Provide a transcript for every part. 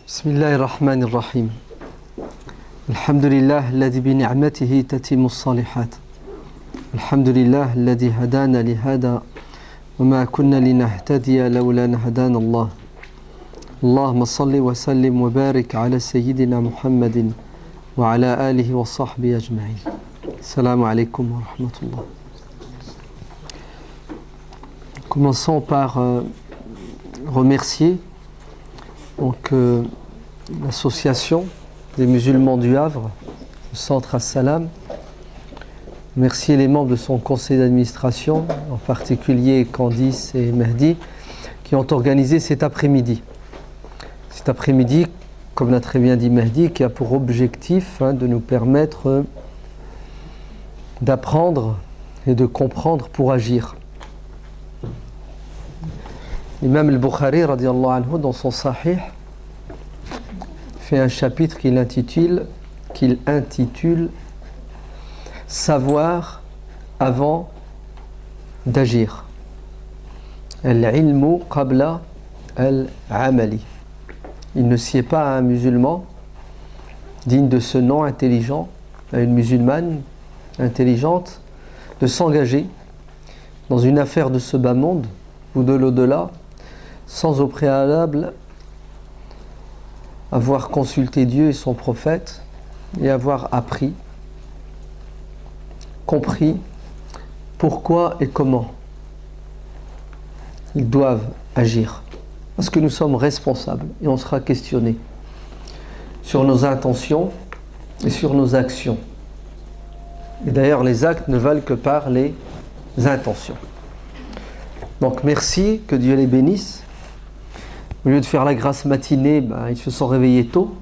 بسم الله الرحمن الرحيم الحمد لله الذي بنعمته تتم الصالحات الحمد لله الذي هدانا لهذا وما كنا لنهتدي لولا أن هدانا الله اللهم صل وسلم وبارك على سيدنا محمد وعلى آله وصحبه أجمعين السلام عليكم ورحمة الله. Commençons par remercier l'association des musulmans du Havre, le centre As-Salam. Remercier les membres de son conseil d'administration, en particulier Candice et Mehdi, qui ont organisé cet après-midi. Cet après-midi, comme l'a très bien dit Mehdi, qui a pour objectif de nous permettre d'apprendre et de comprendre pour agir. L'imam al-Bukhari, radiallahu anhu, dans son Sahih, fait un chapitre qu'il intitule Savoir avant d'agir. Al-ilmu qabla al-amali. Il ne sied pas à un musulman digne de ce nom intelligent, à une musulmane intelligente, de s'engager dans une affaire de ce bas monde ou de l'au-delà sans au préalable avoir consulté Dieu et son prophète et avoir appris, compris pourquoi et comment ils doivent agir. Parce que nous sommes responsables et on sera questionné sur nos intentions et sur nos actions. Et d'ailleurs, les actes ne valent que par les intentions. Donc merci, que Dieu les bénisse. Au lieu de faire la grasse matinée, ils se sont réveillés tôt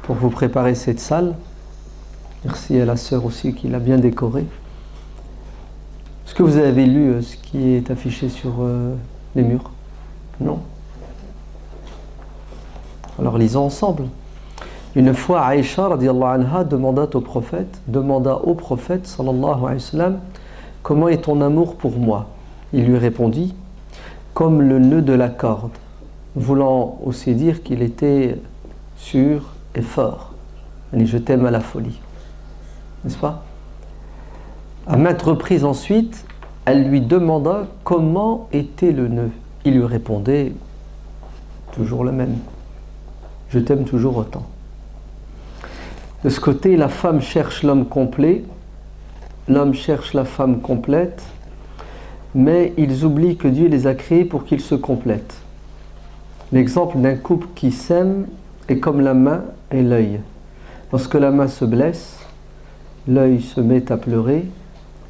pour vous préparer cette salle. Merci à la sœur aussi qui l'a bien décorée. Est-ce que vous avez lu ce qui est affiché sur les murs? Non? Alors lisons ensemble. Une fois, Aïcha radiallahu anha demanda au prophète sallallahu alayhi wa sallam, comment est ton amour pour moi? Il lui répondit, comme le nœud de la corde, voulant aussi dire qu'il était sûr et fort. Et je t'aime à la folie. N'est-ce pas? À maintes reprises ensuite, elle lui demanda comment était le nœud. Il lui répondait, toujours le même. Je t'aime toujours autant. De ce côté, la femme cherche l'homme complet, l'homme cherche la femme complète, mais ils oublient que Dieu les a créés pour qu'ils se complètent. L'exemple d'un couple qui s'aime est comme la main et l'œil. Lorsque la main se blesse, l'œil se met à pleurer.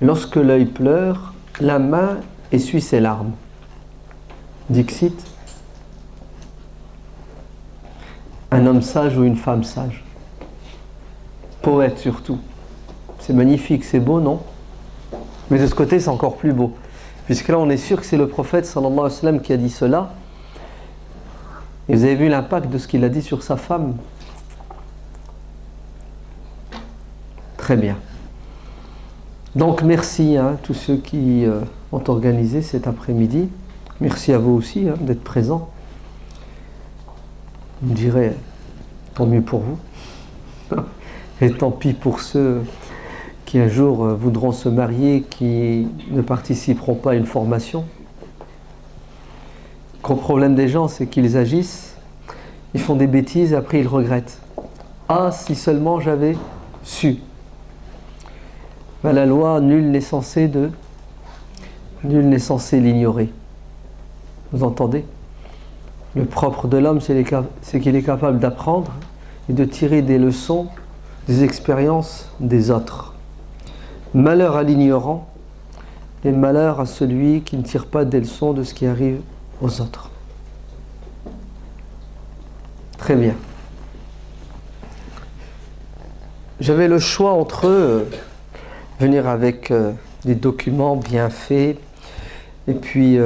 Lorsque l'œil pleure, la main essuie ses larmes. Dixit, un homme sage ou une femme sage. Poète surtout. C'est magnifique, c'est beau, non? Mais de ce côté, c'est encore plus beau. Puisque là, on est sûr que c'est le prophète sallallahu alayhi wa sallam qui a dit cela. Et vous avez vu l'impact de ce qu'il a dit sur sa femme? Très bien. Donc, merci à tous ceux qui ont organisé cet après-midi. Merci à vous aussi d'être présents. Je dirais, tant mieux pour vous. Et tant pis pour ceux qui un jour voudront se marier, qui ne participeront pas à une formation. Le gros problème des gens, c'est qu'ils agissent, ils font des bêtises, après ils regrettent. Ah, si seulement j'avais su. La loi, nul n'est censé l'ignorer. Vous entendez? Le propre de l'homme, c'est qu'il est capable d'apprendre et de tirer des leçons des expériences des autres. Malheur à l'ignorant et malheur à celui qui ne tire pas des leçons de ce qui arrive aux autres. Très bien. J'avais le choix entre venir avec des documents bien faits et puis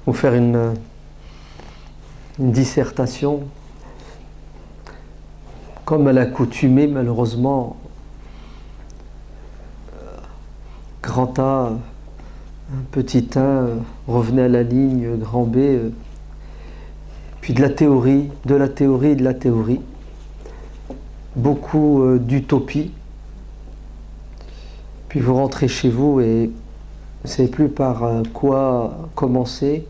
vous faire une dissertation comme à l'accoutumée, malheureusement. Grand A, petit 1 revenait à la ligne, grand B, puis de la théorie, de la théorie, de la théorie, beaucoup d'utopie, puis vous rentrez chez vous et vous ne savez plus par quoi commencer.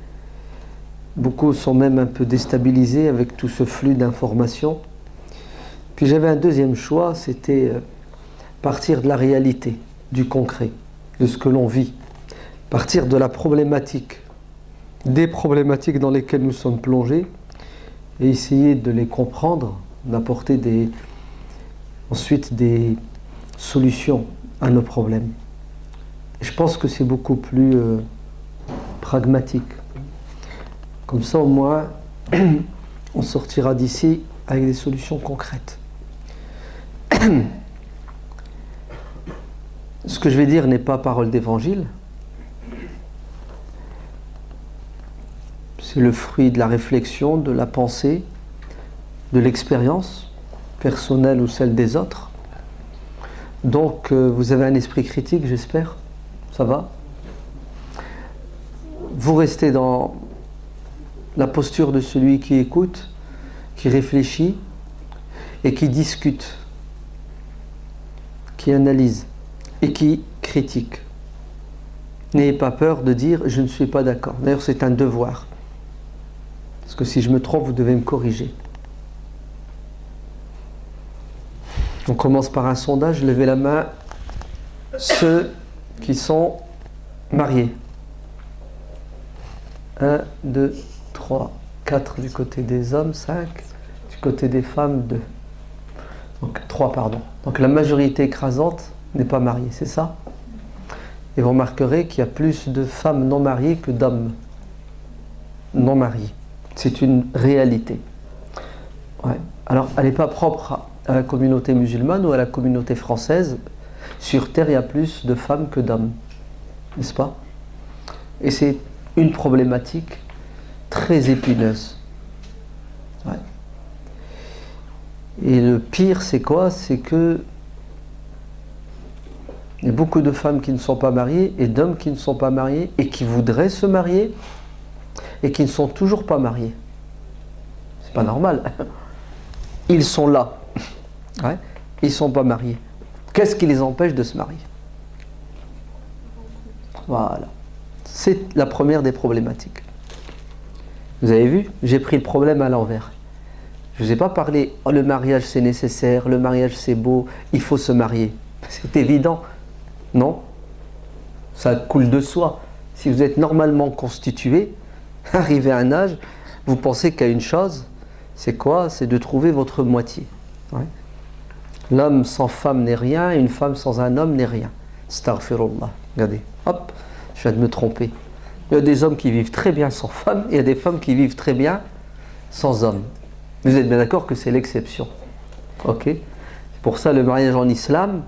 Beaucoup sont même un peu déstabilisés avec tout ce flux d'informations. Puis j'avais un deuxième choix, c'était partir de la réalité, du concret, de ce que l'on vit, partir de la problématique, des problématiques dans lesquelles nous sommes plongés, et essayer de les comprendre, d'apporter ensuite des solutions à nos problèmes. Et je pense que c'est beaucoup plus pragmatique. Comme ça, au moins, on sortira d'ici avec des solutions concrètes. Ce que je vais dire n'est pas parole d'évangile. C'est le fruit de la réflexion, de la pensée, de l'expérience personnelle ou celle des autres. Donc, vous avez un esprit critique, j'espère. Ça va? Vous restez dans la posture de celui qui écoute, qui réfléchit et qui discute, qui analyse et qui critique. N'ayez pas peur de dire « je ne suis pas d'accord ». D'ailleurs, c'est un devoir. Parce que si je me trompe, vous devez me corriger. On commence par un sondage. Levez la main ceux qui sont mariés. 1, 2, 3, 4 du côté des hommes, 5 du côté des femmes, 2. Donc 3, pardon. Donc la majorité écrasante n'est pas mariée, c'est ça? Et vous remarquerez qu'il y a plus de femmes non mariées que d'hommes non mariés. C'est une réalité. Ouais. Alors, elle n'est pas propre à la communauté musulmane ou à la communauté française. Sur Terre, il y a plus de femmes que d'hommes. N'est-ce pas? Et c'est une problématique très épineuse. Ouais. Et le pire, c'est quoi? C'est que il y a beaucoup de femmes qui ne sont pas mariées et d'hommes qui ne sont pas mariés et qui voudraient se marier et qui ne sont toujours pas mariés. C'est pas normal. Ils sont là. Ouais. Ils ne sont pas mariés. Qu'est-ce qui les empêche de se marier? Voilà. C'est la première des problématiques. Vous avez vu? J'ai pris le problème à l'envers. Je ne vous ai pas parlé « oh, le mariage c'est nécessaire, le mariage c'est beau, il faut se marier ». C'est évident. Non? Ça coule de soi. Si vous êtes normalement constitué, arrivé à un âge, vous pensez qu'à une chose, c'est quoi? C'est de trouver votre moitié. Ouais. L'homme sans femme n'est rien, et une femme sans un homme n'est rien. Astaghfirullah. Regardez, hop, je viens de me tromper. Il y a des hommes qui vivent très bien sans femme, et il y a des femmes qui vivent très bien sans homme. Vous êtes bien d'accord que c'est l'exception. Ok? Pour ça, le mariage en islam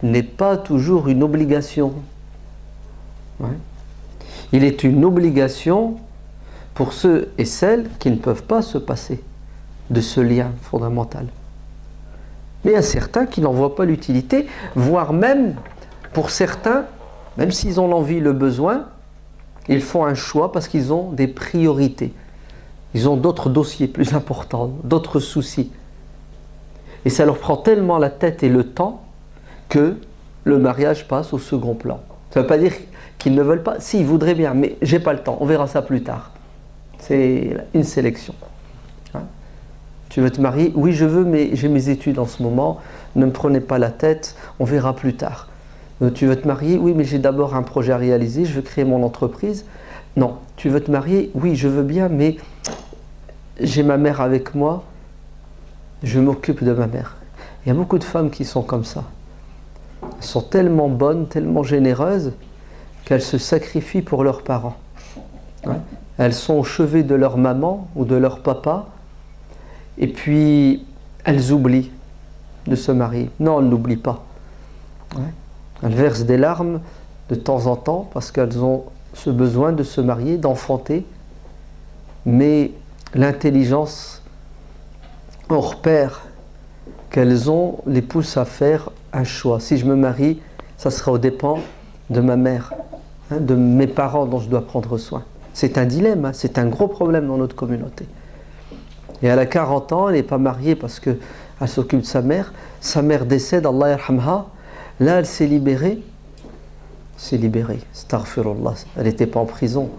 n'est pas toujours une obligation. Ouais. Il est une obligation pour ceux et celles qui ne peuvent pas se passer de ce lien fondamental. Mais il y a certains qui n'en voient pas l'utilité, voire même, pour certains, même s'ils ont l'envie, le besoin, ils font un choix parce qu'ils ont des priorités. Ils ont d'autres dossiers plus importants, d'autres soucis. Et ça leur prend tellement la tête et le temps que le mariage passe au second plan. Ça ne veut pas dire qu'ils ne veulent pas. Si, ils voudraient bien, mais j'ai pas le temps, on verra ça plus tard. C'est une sélection. Hein? Tu veux te marier? Oui, je veux, mais j'ai mes études en ce moment. Ne me prenez pas la tête, on verra plus tard. Tu veux te marier? Oui, mais j'ai d'abord un projet à réaliser, je veux créer mon entreprise. Non, tu veux te marier? Oui, je veux bien, mais j'ai ma mère avec moi, je m'occupe de ma mère. Il y a beaucoup de femmes qui sont comme ça. Elles sont tellement bonnes, tellement généreuses, qu'elles se sacrifient pour leurs parents. Ouais. Elles sont au chevet de leur maman ou de leur papa, et puis elles oublient de se marier. Non, elles n'oublient pas. Ouais. Elles versent des larmes de temps en temps parce qu'elles ont ce besoin de se marier, d'enfanter, mais l'intelligence hors pair qu'elles ont les pousse à faire un choix. Si je me marie, ça sera aux dépens de ma mère, hein, de mes parents dont je dois prendre soin. C'est un dilemme, hein, c'est un gros problème dans notre communauté. Et elle a 40 ans, elle n'est pas mariée parce qu'elle s'occupe de sa mère. Sa mère décède, Allah yarhamha. Là, elle s'est libérée. Astaghfirullah. Elle n'était pas en prison.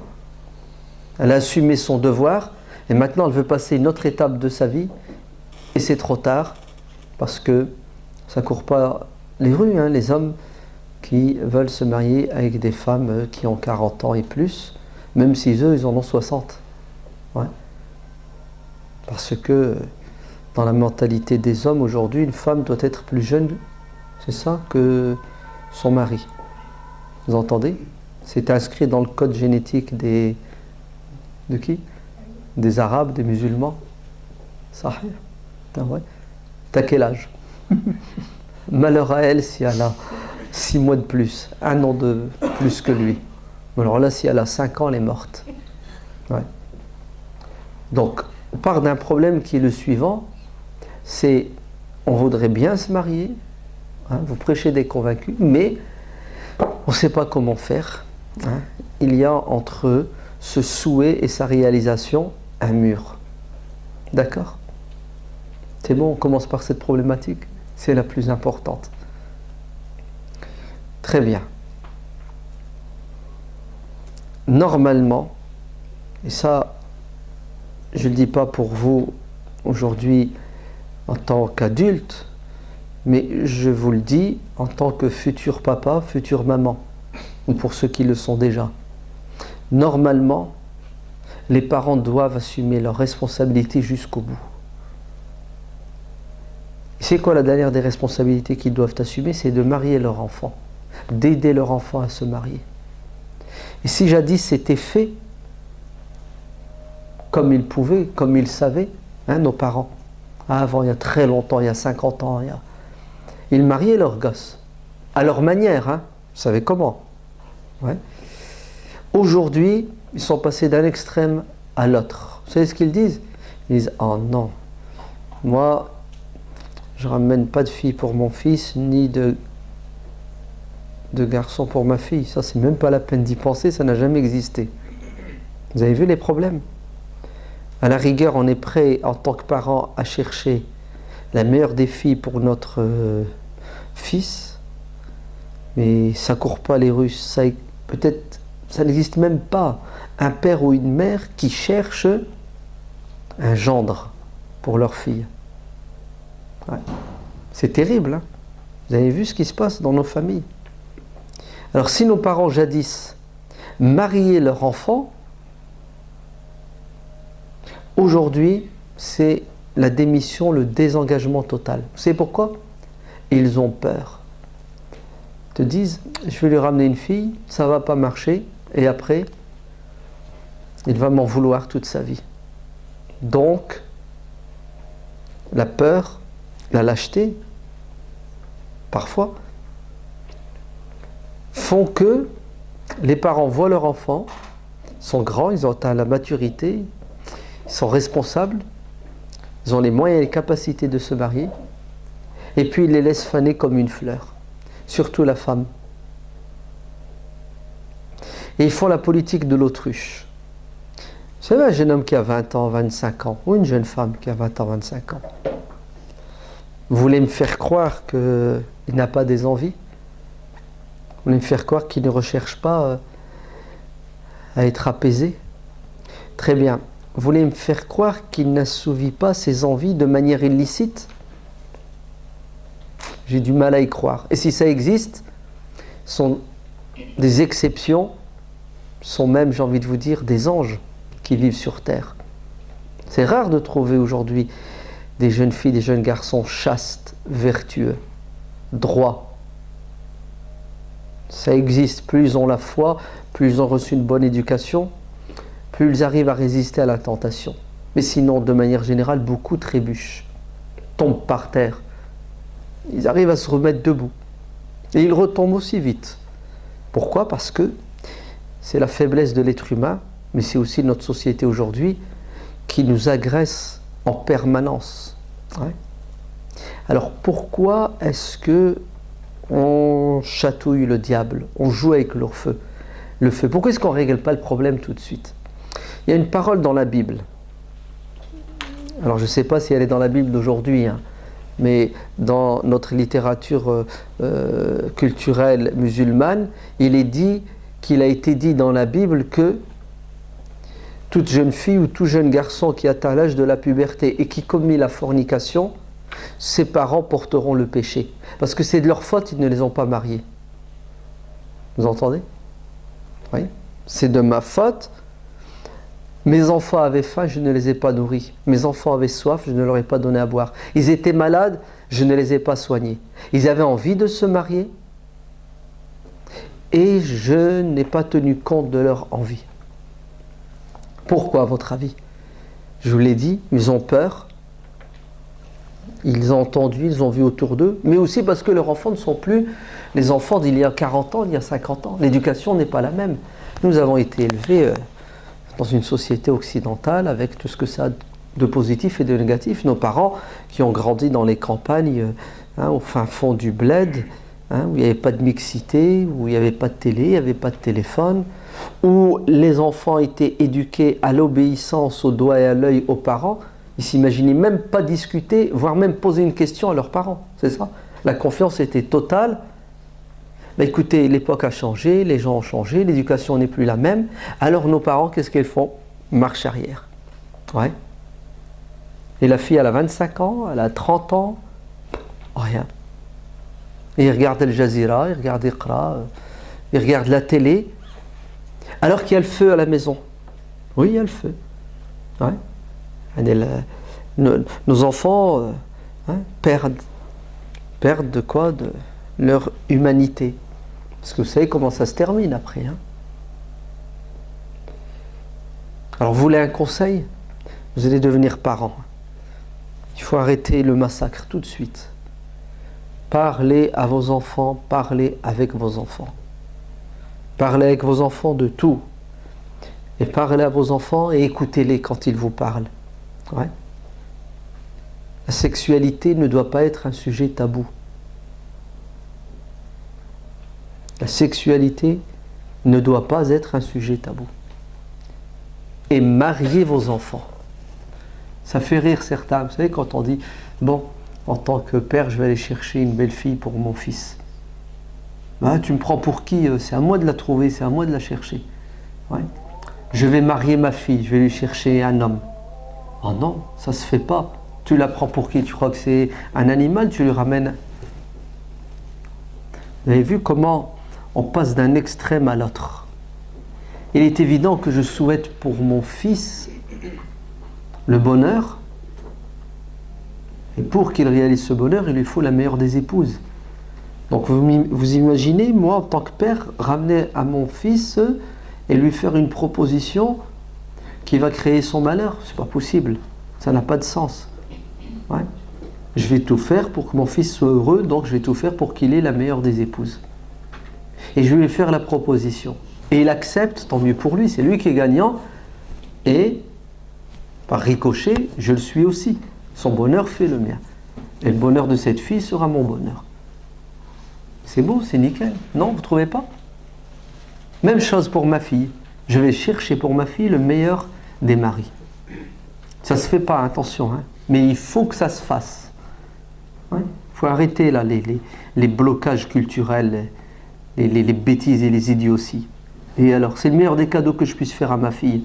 Elle a assumé son devoir. Et maintenant, elle veut passer une autre étape de sa vie. Et c'est trop tard. Parce que ça ne court pas les rues, hein, les hommes qui veulent se marier avec des femmes qui ont 40 ans et plus. Même si eux, ils en ont 60. Ouais. Parce que dans la mentalité des hommes aujourd'hui, une femme doit être plus jeune, c'est ça, que son mari. Vous entendez? C'est inscrit dans le code génétique des... De qui? Des Arabes, des musulmans. Sahih. Ah ouais. T'as quel âge? Malheur à elle si elle a 6 mois de plus, 1 an de plus que lui. Alors là, si elle a 5 ans, elle est morte. Ouais. Donc, on part d'un problème qui est le suivant, c'est on voudrait bien se marier, hein, vous prêchez des convaincus, mais on ne sait pas comment faire. Hein. Il y a entre ce souhait et sa réalisation un mur. D'accord? C'est bon, on commence par cette problématique, c'est la plus importante. Très bien. Normalement, et ça, je ne le dis pas pour vous aujourd'hui en tant qu'adulte, mais je vous le dis en tant que futur papa, future maman, ou pour ceux qui le sont déjà. Normalement, les parents doivent assumer leurs responsabilités jusqu'au bout. C'est quoi la dernière des responsabilités qu'ils doivent assumer? C'est de marier leur enfant, d'aider leur enfant à se marier. Et si jadis c'était fait, comme ils pouvaient, comme ils savaient, hein, nos parents, avant, il y a très longtemps, il y a 50 ans, ils mariaient leurs gosses, à leur manière, hein, vous savez comment. Ouais. Aujourd'hui, ils sont passés d'un extrême à l'autre. Vous savez ce qu'ils disent? Ils disent, oh non, moi, je ne ramène pas de fille pour mon fils, ni de garçon pour ma fille. Ça, c'est même pas la peine d'y penser, ça n'a jamais existé. Vous avez vu les problèmes? À la rigueur, on est prêt en tant que parent à chercher la meilleure des filles pour notre fils, mais ça ne court pas les rues. Peut-être, ça n'existe même pas un père ou une mère qui cherche un gendre pour leur fille. Ouais. C'est terrible, hein? Vous avez vu ce qui se passe dans nos familles? Alors si nos parents jadis mariaient leur enfant, aujourd'hui c'est la démission, le désengagement total. Vous savez pourquoi? Ils ont peur. Ils te disent, je vais lui ramener une fille, ça ne va pas marcher, et après, il va m'en vouloir toute sa vie. Donc, la peur, la lâcheté, parfois, font que les parents voient leur enfant, sont grands, ils ont atteint la maturité, ils sont responsables, ils ont les moyens et les capacités de se marier, et puis ils les laissent faner comme une fleur, surtout la femme. Et ils font la politique de l'autruche. Vous savez, un jeune homme qui a 20 ans, 25 ans, ou une jeune femme qui a 20 ans, 25 ans, vous voulez me faire croire qu'il n'a pas des envies? Vous voulez me faire croire qu'il ne recherche pas à être apaisé? Très bien. Vous voulez me faire croire qu'il n'assouvit pas ses envies de manière illicite? J'ai du mal à y croire. Et si ça existe, sont des exceptions, sont même, j'ai envie de vous dire, des anges qui vivent sur terre. C'est rare de trouver aujourd'hui des jeunes filles, des jeunes garçons chastes, vertueux, droits. Ça existe. Plus ils ont la foi, plus ils ont reçu une bonne éducation, plus ils arrivent à résister à la tentation. Mais sinon, de manière générale, beaucoup trébuchent, tombent par terre. Ils arrivent à se remettre debout. Et ils retombent aussi vite. Pourquoi? Parce que c'est la faiblesse de l'être humain, mais c'est aussi notre société aujourd'hui qui nous agresse en permanence. Ouais. Alors pourquoi est-ce que on chatouille le diable, on joue avec le feu? Pourquoi est-ce qu'on ne règle pas le problème tout de suite? Il y a une parole dans la Bible. Alors je ne sais pas si elle est dans la Bible d'aujourd'hui, hein, mais dans notre littérature culturelle musulmane, il est dit qu'il a été dit dans la Bible que toute jeune fille ou tout jeune garçon qui atteint l'âge de la puberté et qui commet la fornication, ses parents porteront le péché. Parce que c'est de leur faute, ils ne les ont pas mariés. Vous entendez? Oui. C'est de ma faute. Mes enfants avaient faim, je ne les ai pas nourris. Mes enfants avaient soif, je ne leur ai pas donné à boire. Ils étaient malades, je ne les ai pas soignés. Ils avaient envie de se marier et je n'ai pas tenu compte de leur envie. Pourquoi, à votre avis? Je vous l'ai dit, ils ont peur, ils ont entendu, ils ont vu autour d'eux, mais aussi parce que leurs enfants ne sont plus les enfants d'il y a 40 ans, d'il y a 50 ans. L'éducation n'est pas la même. Nous avons été élevés dans une société occidentale avec tout ce que ça a de positif et de négatif. Nos parents qui ont grandi dans les campagnes, au fin fond du bled, où il n'y avait pas de mixité, où il n'y avait pas de télé, il n'y avait pas de téléphone, où les enfants étaient éduqués à l'obéissance au doigt et à l'œil aux parents. Ils ne s'imaginaient même pas discuter, voire même poser une question à leurs parents. C'est ça. La confiance était totale. Ben écoutez, l'époque a changé, les gens ont changé, l'éducation n'est plus la même. Alors nos parents, qu'est-ce qu'ils font? Marche arrière. Ouais. Et la fille, elle a 25 ans, elle a 30 ans, rien. Et ils regardent Al Jazeera, ils regardent Iqra, ils regardent la télé, alors qu'il y a le feu à la maison. Oui, il y a le feu. Ouais. Nos enfants perdent de quoi? De leur humanité. Parce que vous savez comment ça se termine après. Hein. Alors vous voulez un conseil? Vous allez devenir parent. Il faut arrêter le massacre tout de suite. Parlez à vos enfants, parlez avec vos enfants. Parlez avec vos enfants de tout. Et parlez à vos enfants et écoutez-les quand ils vous parlent. Ouais. La sexualité ne doit pas être un sujet tabou. La sexualité ne doit pas être un sujet tabou. Et mariez vos enfants. Ça fait rire certains. Vous savez, quand on dit, bon, en tant que père, je vais aller chercher une belle fille pour mon fils. Ben, tu me prends pour qui? C'est à moi de la trouver, c'est à moi de la chercher. Ouais. Je vais marier ma fille, je vais lui chercher un homme. Oh non, ça se fait pas. Tu la prends pour qui? Tu crois que c'est un animal? Tu lui ramènes. Vous avez vu comment on passe d'un extrême à l'autre. Il est évident que je souhaite pour mon fils le bonheur. Et pour qu'il réalise ce bonheur, il lui faut la meilleure des épouses. Donc vous imaginez, moi en tant que père, ramener à mon fils et lui faire une proposition qui va créer son malheur. C'est pas possible. Ça n'a pas de sens. Ouais. Je vais tout faire pour que mon fils soit heureux, donc je vais tout faire pour qu'il ait la meilleure des épouses. Et je vais lui faire la proposition. Et il accepte, tant mieux pour lui, c'est lui qui est gagnant. Et par ricochet, je le suis aussi. Son bonheur fait le mien. Et le bonheur de cette fille sera mon bonheur. C'est beau, c'est nickel. Non, vous ne trouvez pas? Même chose pour ma fille. Je vais chercher pour ma fille le meilleur des maris. Ça ne se fait pas, attention. Hein. Mais il faut que ça se fasse. Il faut arrêter là, les blocages culturels, les bêtises et les idioties. Et alors, c'est le meilleur des cadeaux que je puisse faire à ma fille.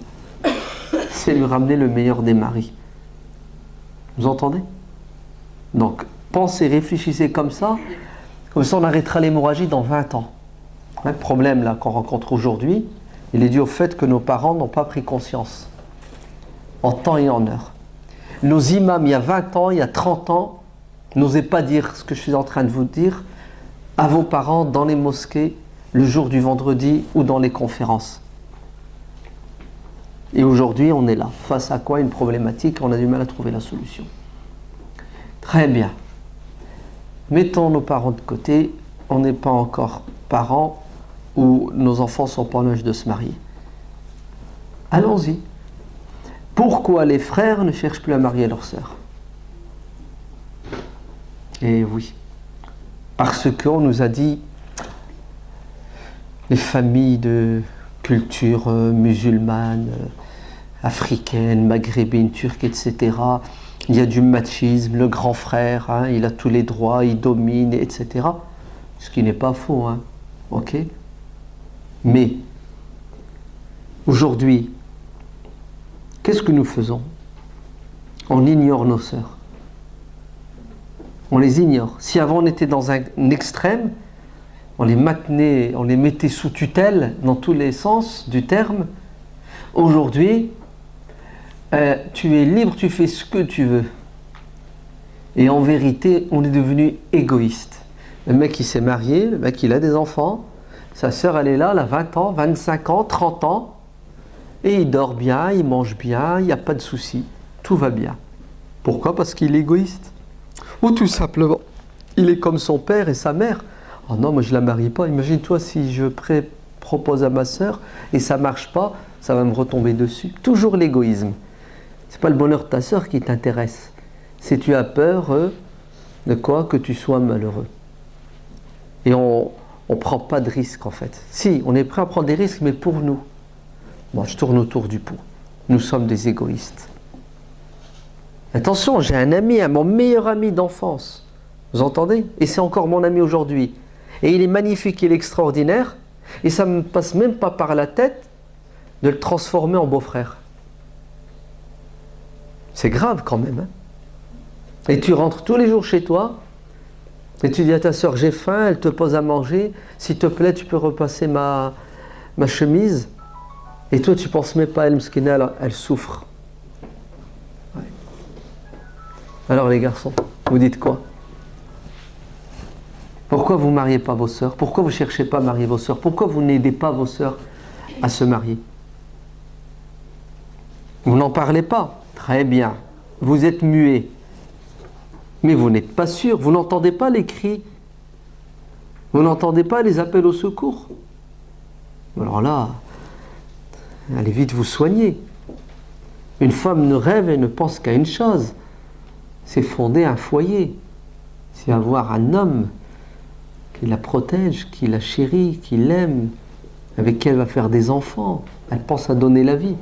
C'est lui ramener le meilleur des maris. Vous entendez? Donc, pensez, réfléchissez comme ça on arrêtera l'hémorragie dans 20 ans. Le problème là qu'on rencontre aujourd'hui, il est dû au fait que nos parents n'ont pas pris conscience, en temps et en heure. Nos imams, il y a 20 ans, il y a 30 ans, n'osaient pas dire ce que je suis en train de vous dire à vos parents dans les mosquées, le jour du vendredi ou dans les conférences. Et aujourd'hui, on est là, face à quoi? Une problématique, on a du mal à trouver la solution. Très bien. Mettons nos parents de côté, on n'est pas encore parents ou nos enfants ne sont pas en âge de se marier. Allons-y. Pourquoi les frères ne cherchent plus à marier leurs sœurs? Eh oui. Parce qu'on nous a dit, les familles de culture musulmane, africaine, maghrébine, turque, etc., Il y a du machisme, le grand frère, hein, il a tous les droits, il domine, etc. Ce qui n'est pas faux, hein. Ok. Mais aujourd'hui, qu'est-ce que nous faisons? On ignore nos sœurs. On les ignore. Si avant on était dans un extrême, on les maintenait, on les mettait sous tutelle dans tous les sens du terme. Aujourd'hui, tu es libre, tu fais ce que tu veux. Et en vérité, on est devenu égoïste. Le mec il s'est marié, le mec il a des enfants, sa sœur elle est là, elle a 20 ans, 25 ans, 30 ans, et il dort bien, il mange bien, il n'y a pas de souci, tout va bien. Pourquoi? Parce qu'il est égoïste. Ou tout simplement, il est comme son père et sa mère. Oh non, moi je ne la marie pas. Imagine-toi si je propose à ma sœur et ça ne marche pas, ça va me retomber dessus. Toujours l'égoïsme. Ce n'est pas le bonheur de ta sœur qui t'intéresse. Si tu as peur de quoi? Que tu sois malheureux. Et on ne prend pas de risques en fait. Si, on est prêt à prendre des risques, mais pour nous. Bon, je tourne autour du pot. Nous sommes des égoïstes. Attention, j'ai un ami, mon meilleur ami d'enfance. Vous entendez? Et c'est encore mon ami aujourd'hui. Et il est magnifique, il est extraordinaire. Et ça ne me passe même pas par la tête de le transformer en beau-frère. C'est grave quand même. Hein? Et tu rentres tous les jours chez toi et tu dis à ta soeur, j'ai faim, elle te pose à manger. S'il te plaît, tu peux repasser ma chemise. Et toi, tu ne penses même pas à elle, mskina, elle souffre. Ouais. Alors les garçons, vous dites quoi? Pourquoi vous ne mariez pas vos sœurs? Pourquoi vous ne cherchez pas à marier vos sœurs? Pourquoi vous n'aidez pas vos sœurs à se marier? Vous n'en parlez pas? Très bien. Vous êtes muets. Mais vous n'êtes pas sûr. Vous n'entendez pas les cris. Vous n'entendez pas les appels au secours. Alors là, allez vite vous soigner. Une femme ne rêve et ne pense qu'à une chose. C'est fonder un foyer. C'est avoir un homme qui la protège, qui la chérit, qui l'aime, avec qui elle va faire des enfants. Elle pense à donner la vie.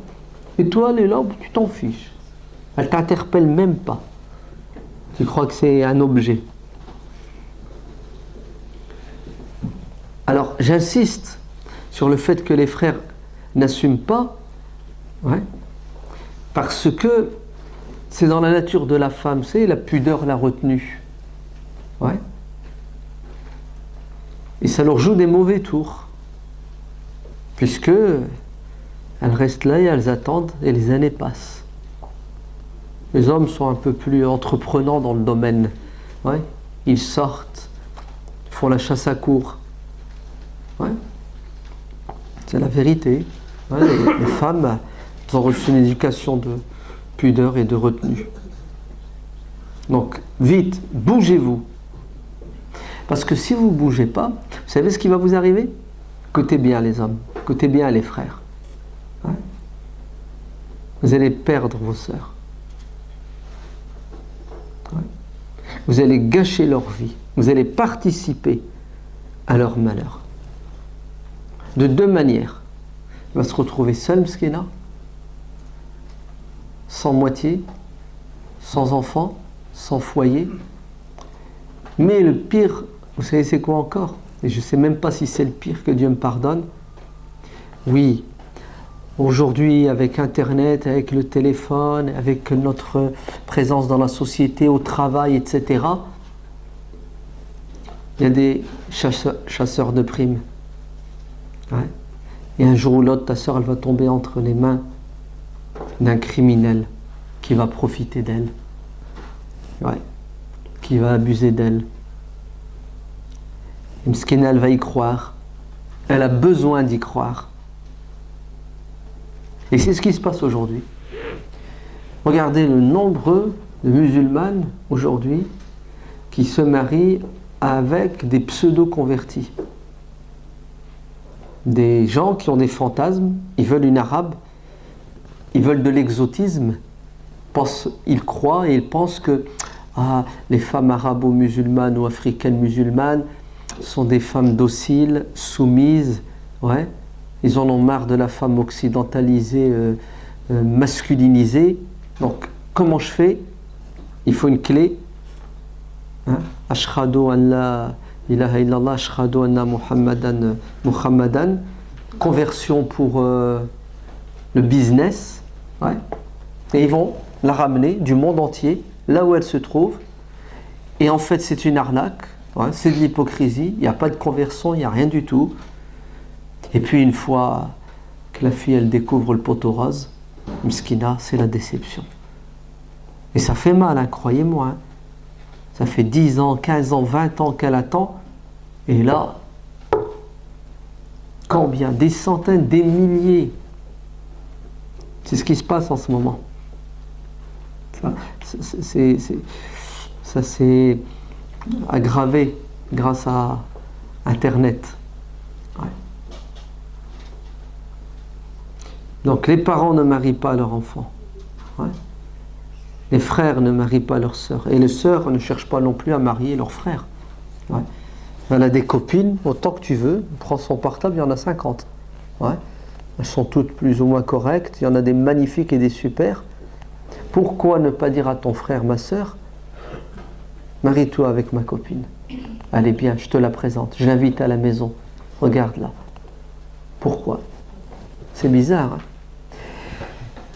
Et toi, elle est là, tu t'en fiches. Elle ne t'interpelle même pas. Tu crois que c'est un objet. Alors, j'insiste sur le fait que les frères n'assument pas, ouais, parce que c'est dans la nature de la femme, c'est la pudeur, la retenue. Ouais. Et ça leur joue des mauvais tours. Puisque elles restent là et elles attendent et les années passent. Les hommes sont un peu plus entreprenants dans le domaine. Ouais. Ils sortent, font la chasse à courre. Ouais. C'est la vérité. Ouais. Les femmes ont reçu une éducation de pudeur et de retenue. Donc, vite, bougez-vous. Parce que si vous ne bougez pas, vous savez ce qui va vous arriver? Écoutez bien les hommes, écoutez bien les frères. Ouais. Vous allez perdre vos sœurs. Ouais. Vous allez gâcher leur vie. Vous allez participer à leur malheur. De deux manières. Il va se retrouver seul, mskina, sans moitié, sans enfant, sans foyer. Mais le pire, vous savez c'est quoi encore? Et je ne sais même pas si c'est le pire, que Dieu me pardonne. Oui, aujourd'hui avec Internet, avec le téléphone, avec notre présence dans la société, au travail, etc., il y a des chasseurs de primes. Ouais. Et un jour ou l'autre, ta sœur, elle va tomber entre les mains d'un criminel qui va profiter d'elle. Ouais. Qui va abuser d'elle. Et Mskina, elle va y croire. Elle a besoin d'y croire. Et c'est ce qui se passe aujourd'hui. Regardez le nombre de musulmanes aujourd'hui qui se marient avec des pseudo-convertis. Des gens qui ont des fantasmes, ils veulent une arabe, ils veulent de l'exotisme, ils croient et ils pensent que les femmes arabo-musulmanes ou africaines musulmanes sont des femmes dociles, soumises, ouais. Ils en ont marre de la femme occidentalisée, masculinisée. Donc, comment je fais? il faut une clé. Ashhadu an la ilaha illallah, ashhadu anna Muhammadan. Conversion pour le business. Ouais. Et ils vont la ramener du monde entier, là où elle se trouve. Et en fait, c'est une arnaque. Ouais, c'est de l'hypocrisie. Il n'y a pas de conversion, il n'y a rien du tout. Et puis, une fois que la fille, elle découvre le poteau rose, Mskina, c'est la déception. Et ça fait mal, hein, croyez-moi. Hein. Ça fait 10 ans, 15 ans, 20 ans qu'elle attend. Et là, combien? Des centaines, des milliers. C'est ce qui se passe en ce moment. Ça s'est aggravé grâce à Internet. Ouais. Donc les parents ne marient pas leurs enfants. Ouais. Les frères ne marient pas leurs sœurs. Et les sœurs ne cherchent pas non plus à marier leurs frères. Ouais. Elle a des copines, autant que tu veux. Prends son portable, il y en a 50. Ouais. Elles sont toutes plus ou moins correctes. Il y en a des magnifiques et des super. Pourquoi ne pas dire à ton frère, ma sœur, marie-toi avec ma copine. Elle est bien, je te la présente. Je l'invite à la maison. Regarde-la. Pourquoi? C'est bizarre. Hein?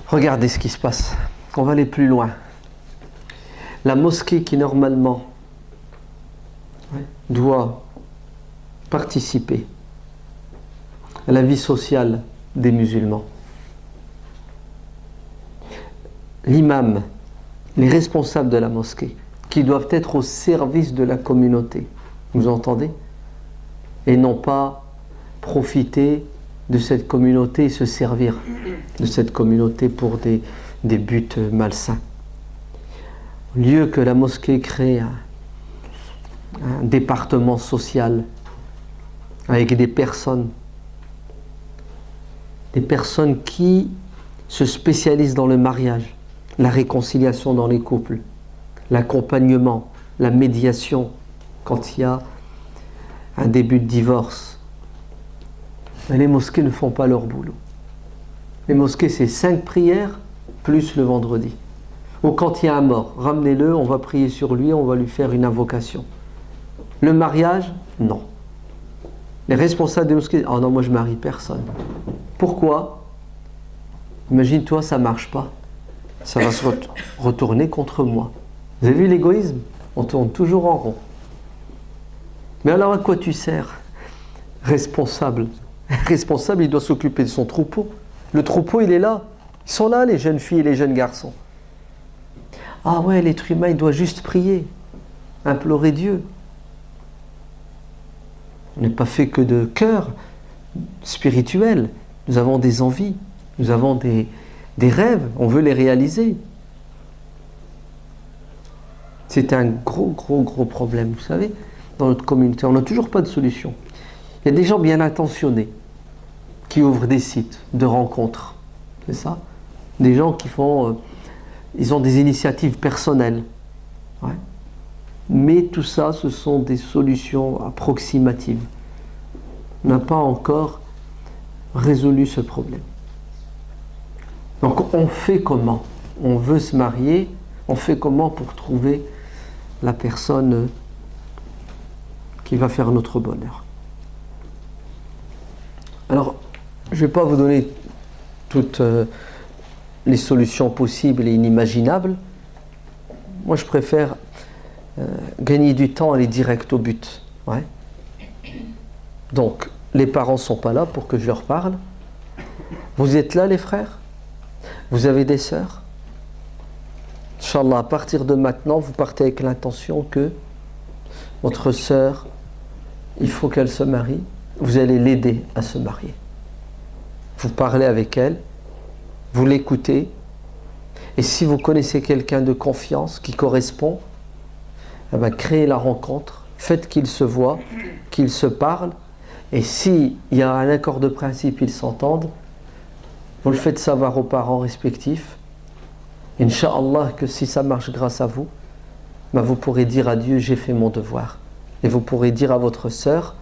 Regardez ce qui se passe. On va aller plus loin. La mosquée qui normalement doit participer à la vie sociale des musulmans. L'imam, les responsables de la mosquée, qui doivent être au service de la communauté, vous entendez? Et non pas profiter de cette communauté et se servir de cette communauté pour des buts malsains. Au lieu que la mosquée crée un département social avec des personnes qui se spécialisent dans le mariage, la réconciliation dans les couples, l'accompagnement, la médiation quand il y a un début de divorce. Mais les mosquées ne font pas leur boulot. Les mosquées, c'est 5 prières plus le vendredi. Ou quand il y a un mort, ramenez-le, on va prier sur lui, on va lui faire une invocation. Le mariage, non. Les responsables des mosquées, oh non, moi je marie personne. Pourquoi? Imagine-toi, ça ne marche pas. Ça va se retourner contre moi. Vous avez vu l'égoïsme? On tourne toujours en rond. Mais alors à quoi tu sers? Responsable. Responsable, il doit s'occuper de son troupeau. Le troupeau, il est là. Ils sont là, les jeunes filles et les jeunes garçons. Ah ouais, l'être humain, il doit juste prier, implorer Dieu. On n'est pas fait que de cœur spirituel. Nous avons des envies, nous avons des rêves, on veut les réaliser. C'est un gros problème, vous savez, dans notre communauté. On n'a toujours pas de solution. Il y a des gens bien intentionnés qui ouvrent des sites de rencontres, c'est ça? Des gens qui font... ils ont des initiatives personnelles. Ouais. Mais tout ça, ce sont des solutions approximatives. On n'a pas encore résolu ce problème. Donc on fait comment? On veut se marier, on fait comment pour trouver la personne qui va faire notre bonheur? Alors, je ne vais pas vous donner toutes les solutions possibles et inimaginables. Moi, je préfère gagner du temps et aller direct au but. Ouais. Donc, les parents ne sont pas là pour que je leur parle. Vous êtes là, les frères? Vous avez des sœurs? Inch'Allah, à partir de maintenant, vous partez avec l'intention que votre sœur, il faut qu'elle se marie. Vous allez l'aider à se marier. Vous parlez avec elle, vous l'écoutez, et si vous connaissez quelqu'un de confiance qui correspond, eh bien, créez la rencontre, faites qu'ils se voient, qu'ils se parlent, et s'il y a un accord de principe, ils s'entendent, vous le faites savoir aux parents respectifs. Inch'Allah, que si ça marche grâce à vous, ben vous pourrez dire à Dieu, j'ai fait mon devoir. Et vous pourrez dire à votre sœur,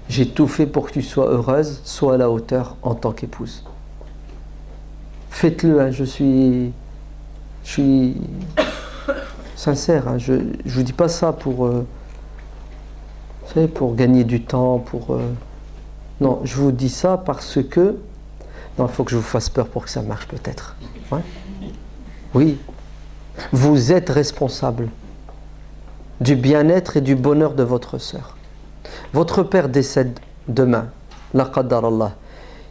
j'ai tout fait pour que tu sois heureuse, sois à la hauteur en tant qu'épouse. Faites-le, hein, je suis Sincère, hein, je ne vous dis pas ça pour, vous savez, pour gagner du temps, pour... Non, je vous dis ça parce que... Non, il faut que je vous fasse peur pour que ça marche peut-être. Ouais. Oui. Vous êtes responsable du bien-être et du bonheur de votre sœur. Votre père décède demain, la qaddar Allah.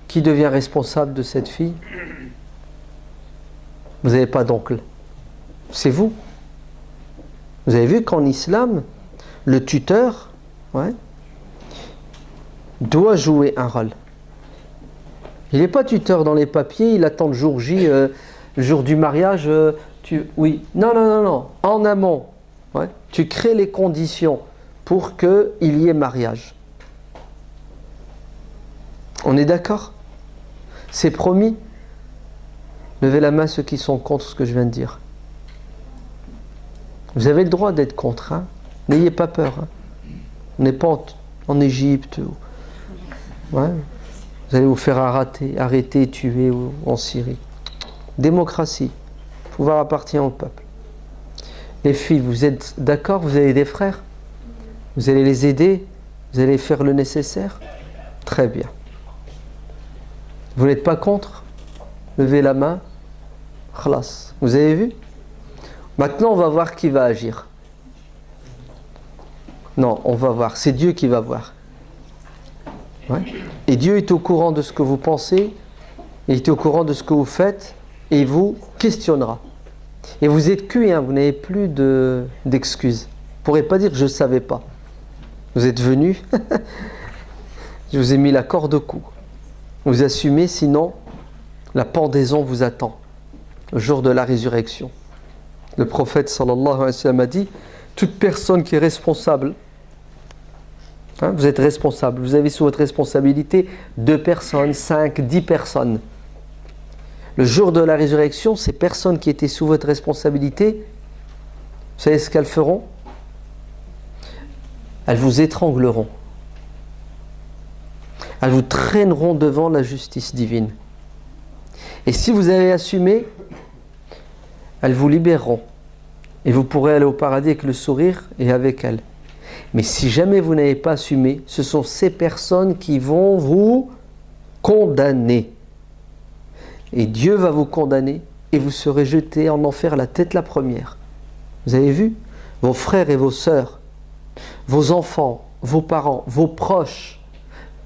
Qui devient responsable de cette fille? Vous n'avez pas d'oncle. C'est vous. Vous avez vu qu'en islam, le tuteur, ouais, doit jouer un rôle. Il n'est pas tuteur dans les papiers, il attend le jour J, le jour du mariage. Oui, non. En amont, ouais, tu crées les conditions pour qu'il y ait mariage. On est d'accord? C'est promis? Levez la main ceux qui sont contre ce que je viens de dire. Vous avez le droit d'être contre, hein? N'ayez pas peur. Hein? On n'est pas en Égypte. Ouais. Vous allez vous faire arrêter, tuer en Syrie. Démocratie. Le pouvoir appartient au peuple. Les filles, vous êtes d'accord? Vous avez des frères? Vous allez les aider? Vous allez faire le nécessaire? Très bien. Vous n'êtes pas contre? Levez la main. Khalas. Vous avez vu? Maintenant, on va voir qui va agir. Non, on va voir. C'est Dieu qui va voir. Ouais. Et Dieu est au courant de ce que vous pensez, il est au courant de ce que vous faites, et il vous questionnera. Et vous êtes cuit, hein, vous n'avez plus d'excuses. Vous ne pourrez pas dire je ne savais pas. Vous êtes venu, je vous ai mis la corde au cou. Vous assumez, sinon la pendaison vous attend le jour de la résurrection. Le prophète sallallahu alayhi wa sallam a dit, toute personne qui est responsable, hein, vous êtes responsable, vous avez sous votre responsabilité 2 personnes, 5, 10 personnes. Le jour de la résurrection, ces personnes qui étaient sous votre responsabilité, vous savez ce qu'elles feront? Elles vous étrangleront. Elles vous traîneront devant la justice divine. Et si vous avez assumé, elles vous libéreront. Et vous pourrez aller au paradis avec le sourire et avec elles. Mais si jamais vous n'avez pas assumé, ce sont ces personnes qui vont vous condamner. Et Dieu va vous condamner et vous serez jetés en enfer la tête la première. Vous avez vu? Vos frères et vos sœurs, vos enfants, vos parents, vos proches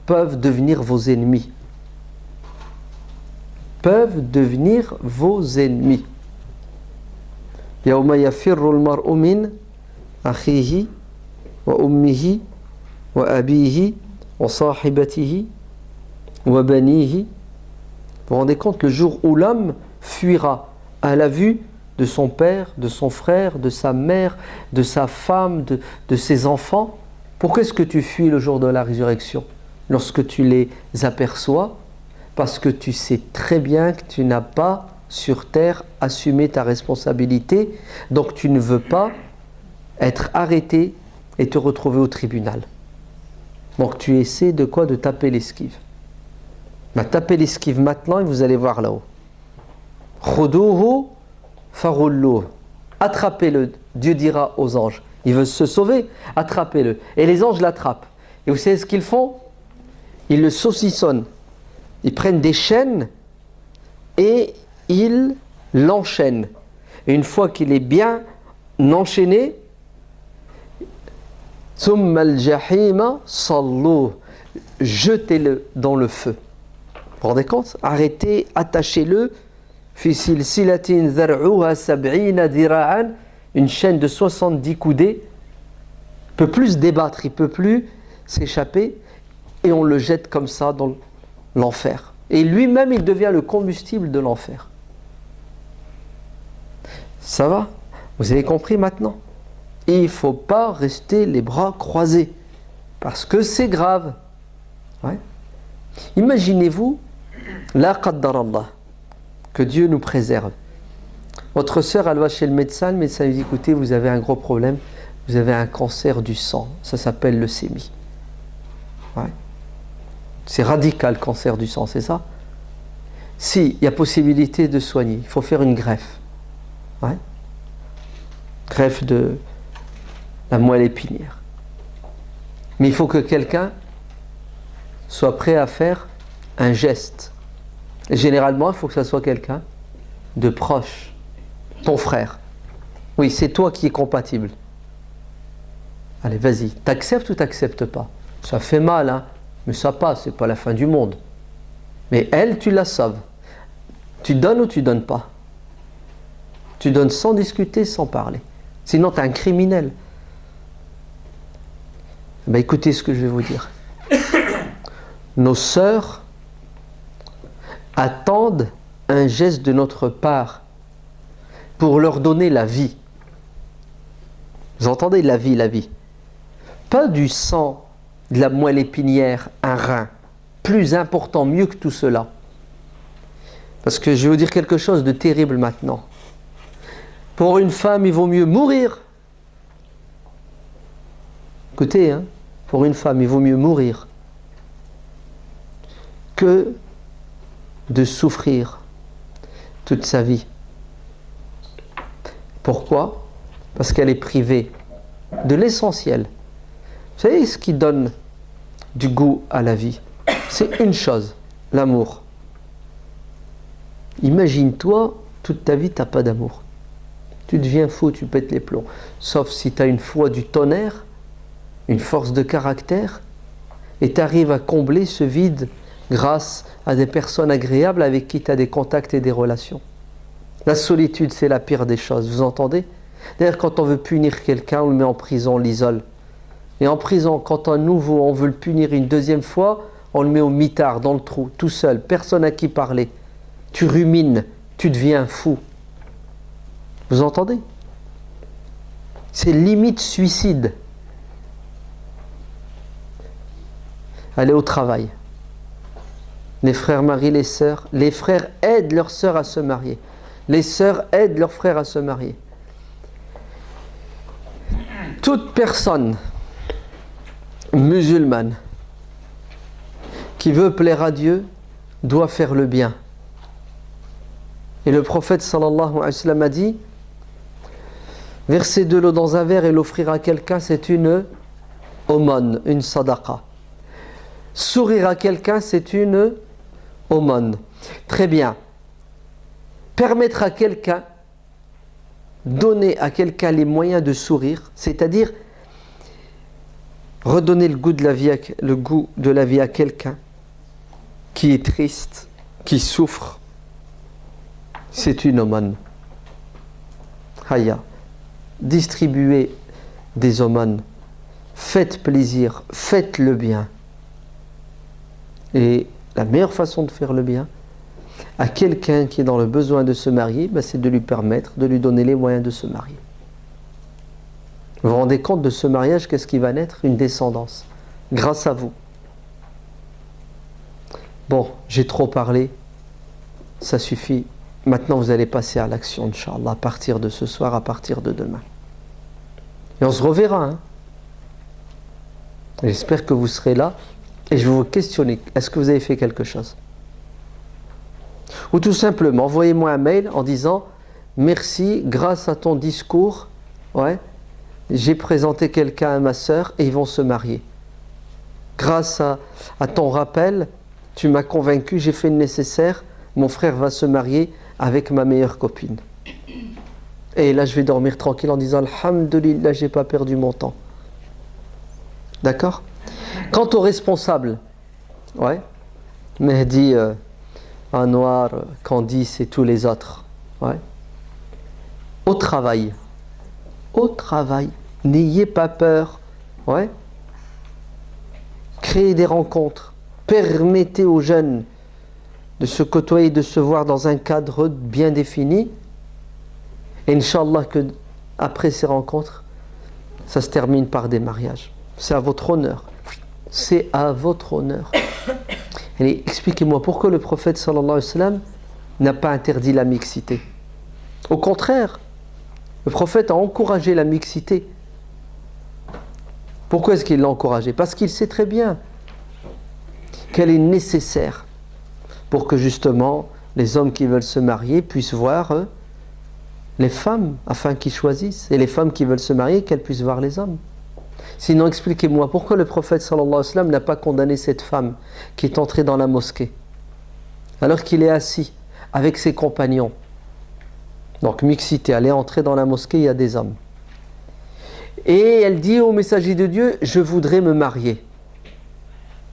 peuvent devenir vos ennemis. Peuvent devenir vos ennemis. يوم يفر المرء من أخيه وأمه وأبيه وصاحبته وبنيه. Vous vous rendez compte, le jour où l'homme fuira à la vue de son père, de son frère, de sa mère, de sa femme, de ses enfants. Pourquoi est-ce que tu fuis le jour de la résurrection? Lorsque tu les aperçois, parce que tu sais très bien que tu n'as pas sur terre assumé ta responsabilité, donc tu ne veux pas être arrêté et te retrouver au tribunal. Donc tu essaies de quoi? De taper l'esquive. Tapez l'esquive maintenant et vous allez voir là-haut. Khudouhu farulluh. Attrapez-le. Dieu dira aux anges. Il veut se sauver, attrapez-le. Et les anges l'attrapent. Et vous savez ce qu'ils font? Ils le saucissonnent. Ils prennent des chaînes et ils l'enchaînent. Et une fois qu'il est bien enchaîné, thumma al-jahima salluh. Jetez-le dans le feu. Vous vous rendez compte? Arrêtez, attachez-le. Fi silsilatin zar'uha sab'ina dira'an, une chaîne de 70 coudées. Il ne peut plus se débattre, il ne peut plus s'échapper. Et on le jette comme ça dans l'enfer. Et lui-même, il devient le combustible de l'enfer. Ça va? Vous avez compris maintenant? Et il ne faut pas rester les bras croisés. Parce que c'est grave. Ouais. Imaginez-vous, la qaddar Allah, que Dieu nous préserve. Votre sœur, elle va chez le médecin lui dit, écoutez, vous avez un gros problème, vous avez un cancer du sang, ça s'appelle leucémie. Ouais. C'est radical, le cancer du sang, c'est ça? Si, il y a possibilité de soigner, il faut faire une greffe. Ouais. greffe de la moelle épinière. Mais il faut que quelqu'un soit prêt à faire un geste. Et généralement, il faut que ça soit quelqu'un de proche, ton frère. Oui, c'est toi qui es compatible. Allez, vas-y, t'acceptes ou t'acceptes pas? Ça fait mal, hein, mais ça passe, c'est pas la fin du monde. Mais elle, tu la sauves. Tu donnes ou tu donnes pas? Tu donnes sans discuter, sans parler. Sinon, tu es un criminel. Ben, écoutez ce que je vais vous dire. Nos sœurs attendent un geste de notre part pour leur donner la vie. Vous entendez, la vie, la vie. Pas du sang, de la moelle épinière, un rein. Plus important, mieux que tout cela. Parce que je vais vous dire quelque chose de terrible maintenant. Pour une femme, il vaut mieux mourir. Écoutez, hein, pour une femme, il vaut mieux mourir que de souffrir toute sa vie. Pourquoi? Parce qu'elle est privée de l'essentiel. Vous savez ce qui donne du goût à la vie? C'est une chose, l'amour. Imagine-toi, toute ta vie, tu n'as pas d'amour. Tu deviens fou, tu pètes les plombs. Sauf si tu as une foi du tonnerre, une force de caractère, et tu arrives à combler ce vide grâce à des personnes agréables avec qui tu as des contacts et des relations. La solitude, c'est la pire des choses, vous entendez? D'ailleurs, quand on veut punir quelqu'un, on le met en prison, on l'isole. Et en prison, quand un nouveau, on veut le punir une deuxième fois, on le met au mitard, dans le trou, tout seul, personne à qui parler. Tu rumines, tu deviens fou. Vous entendez? C'est limite suicide. Allez au travail. Les frères marient les sœurs. Les frères aident leurs sœurs à se marier. Les sœurs aident leurs frères à se marier. Toute personne musulmane qui veut plaire à Dieu doit faire le bien. Et le prophète sallallahu alayhi wa sallam a dit: verser de l'eau dans un verre et l'offrir à quelqu'un, c'est une aumône, une sadaqa. Sourire à quelqu'un, c'est une aumône. Très bien. Permettre à quelqu'un, donner à quelqu'un les moyens de sourire, c'est-à-dire redonner le goût de la vie à quelqu'un qui est triste, qui souffre, c'est une aumône. Haya. Distribuez des aumônes. Faites plaisir, faites le bien. Et la meilleure façon de faire le bien à quelqu'un qui est dans le besoin de se marier, c'est de lui permettre, de lui donner les moyens de se marier. Vous vous rendez compte de ce mariage, qu'est-ce qui va naître? Une descendance, grâce à vous. Bon, j'ai trop parlé, ça suffit. Maintenant, vous allez passer à l'action, Inch'Allah, à partir de ce soir, à partir de demain. Et on se reverra. Hein. J'espère que vous serez là. Et je vais vous questionner, est-ce que vous avez fait quelque chose? Ou tout simplement, envoyez-moi un mail en disant: merci, grâce à ton discours, j'ai présenté quelqu'un à ma sœur et ils vont se marier. Grâce à ton rappel, tu m'as convaincu, j'ai fait le nécessaire, mon frère va se marier avec ma meilleure copine. Et là, je vais dormir tranquille en disant: alhamdulillah, j'ai pas perdu mon temps. D'accord? Quant aux responsables, Mehdi, Anwar, Candice et tous les autres, au travail, n'ayez pas peur, créez des rencontres, permettez aux jeunes de se côtoyer, de se voir dans un cadre bien défini. Et Inch'Allah que après ces rencontres, ça se termine par des mariages. C'est à votre honneur. C'est à votre honneur. Et expliquez-moi pourquoi le prophète sallallahu alayhi wa sallam n'a pas interdit la mixité. Au contraire, le prophète a encouragé la mixité. Pourquoi est-ce qu'il l'a encouragé? Parce qu'il sait très bien qu'elle est nécessaire pour que justement les hommes qui veulent se marier puissent voir les femmes afin qu'ils choisissent, et les femmes qui veulent se marier, qu'elles puissent voir les hommes. Sinon, expliquez-moi, pourquoi le prophète sallallahu alayhi wa sallam n'a pas condamné cette femme qui est entrée dans la mosquée alors qu'il est assis avec ses compagnons? Donc mixité, elle est entrée dans la mosquée, il y a des hommes. Et elle dit au messager de Dieu, je voudrais me marier.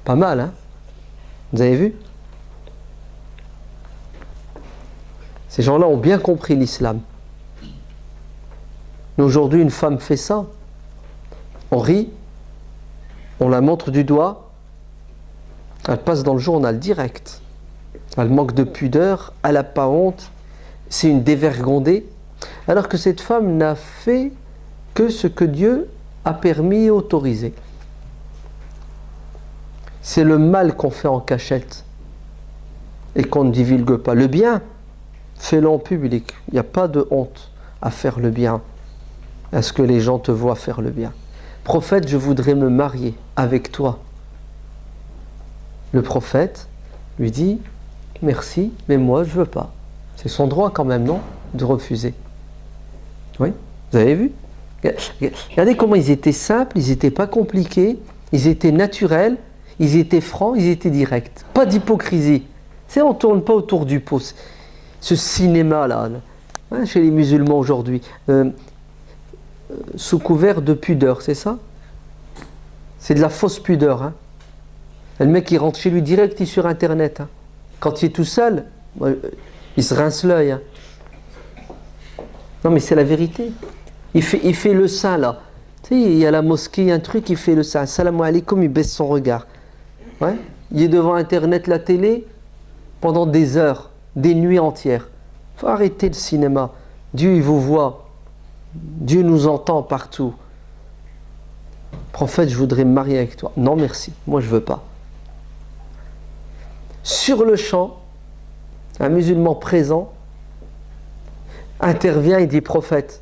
Pas mal, hein? Vous avez vu? Ces gens-là ont bien compris l'islam. Aujourd'hui, une femme fait ça. On rit, on la montre du doigt, elle passe dans le journal direct. Elle manque de pudeur, elle n'a pas honte, c'est une dévergondée. Alors que cette femme n'a fait que ce que Dieu a permis et autorisé. C'est le mal qu'on fait en cachette et qu'on ne divulgue pas. Le bien, fais-le en public. Il n'y a pas de honte à faire le bien. À ce que les gens te voient faire le bien. Prophète, je voudrais me marier avec toi. Le prophète lui dit, merci, mais moi je ne veux pas. C'est son droit quand même, non? De refuser. Oui, vous avez vu? Regardez comment ils étaient simples, ils n'étaient pas compliqués, ils étaient naturels, ils étaient francs, ils étaient directs. Pas d'hypocrisie. On ne tourne pas autour du pot. Ce cinéma-là, hein, chez les musulmans aujourd'hui, sous couvert de pudeur, c'est ça? C'est de la fausse pudeur. Hein. Le mec il rentre chez lui direct, il est sur internet. Hein. Quand il est tout seul, il se rince l'œil. Hein. Non mais c'est la vérité. Il fait le saint là. Tu sais, il y a la mosquée, un truc, il fait le saint. Salam alaikum, il baisse son regard. Ouais. Il est devant internet, la télé, pendant des heures, des nuits entières. Il faut arrêter le cinéma. Dieu il vous voit. Dieu nous entend partout. Prophète, je voudrais me marier avec toi. Non merci, moi je veux pas. Sur le champ, un musulman présent intervient et dit, prophète,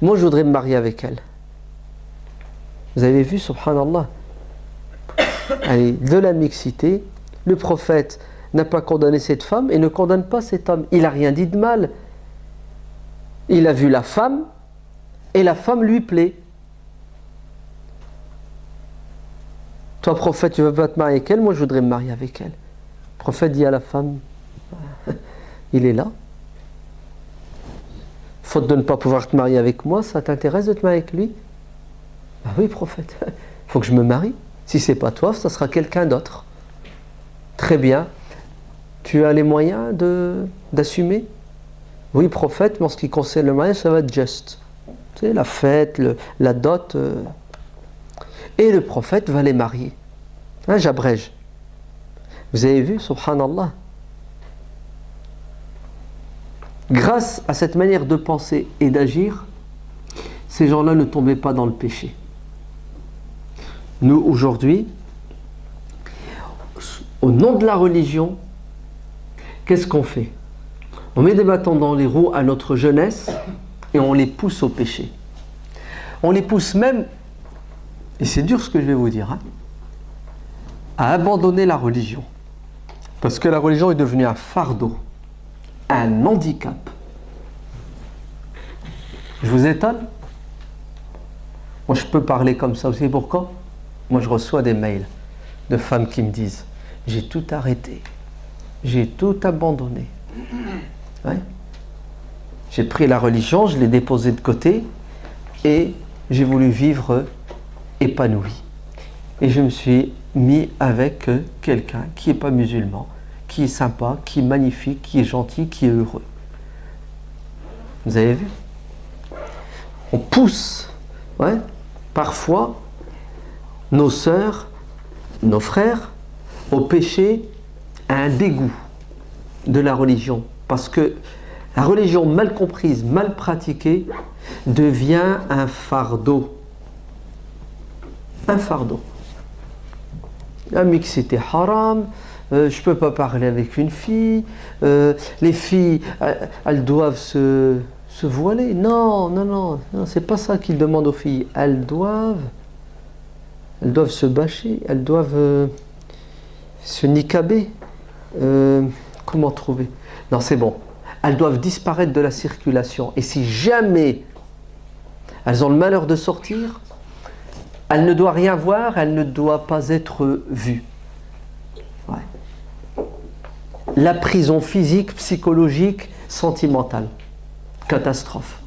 moi je voudrais me marier avec elle. Vous avez vu, subhanallah. Allez, de la mixité, le prophète n'a pas condamné cette femme et ne condamne pas cet homme. Il n'a rien dit de mal. Il a vu la femme et la femme lui plaît. Toi, prophète, tu ne veux pas te marier avec elle, moi je voudrais me marier avec elle. Le prophète dit à la femme, il est là. Faute de ne pas pouvoir te marier avec moi, ça t'intéresse de te marier avec lui? Ah oui, prophète, il faut que je me marie. Si ce n'est pas toi, ça sera quelqu'un d'autre. Très bien. Tu as les moyens d'assumer? Oui, prophète, mais en ce qui concerne le mariage, ça va être juste. Tu sais, la fête, la dot. Et le prophète va les marier. Hein, j'abrège. Vous avez vu, subhanallah. Grâce à cette manière de penser et d'agir, ces gens-là ne tombaient pas dans le péché. Nous, aujourd'hui, au nom de la religion, qu'est-ce qu'on fait? On met des bâtons dans les roues à notre jeunesse et on les pousse au péché. On les pousse même, et c'est dur ce que je vais vous dire, hein, à abandonner la religion. Parce que la religion est devenue un fardeau, un handicap. Je vous étonne? Moi je peux parler comme ça, vous savez pourquoi? Moi je reçois des mails de femmes qui me disent, j'ai tout arrêté, j'ai tout abandonné. Ouais. J'ai pris la religion, je l'ai déposée de côté et j'ai voulu vivre épanoui. Et je me suis mis avec quelqu'un qui n'est pas musulman, qui est sympa, qui est magnifique, qui est gentil, qui est heureux. Vous avez vu? On pousse, ouais, parfois nos sœurs, nos frères au péché, à un dégoût de la religion. Parce que la religion mal comprise, mal pratiquée, devient un fardeau. Un fardeau. La mixité haram, je ne peux pas parler avec une fille, les filles, elles doivent se voiler. Non, c'est pas ça qu'il demande aux filles. Elles doivent se bâcher, elles doivent se niqaber. Comment trouver? Non, c'est bon. elles doivent disparaître de la circulation. Et si jamais elles ont le malheur de sortir, elles ne doivent rien voir, elles ne doivent pas être vues. Ouais. La prison physique, psychologique, sentimentale. Catastrophe.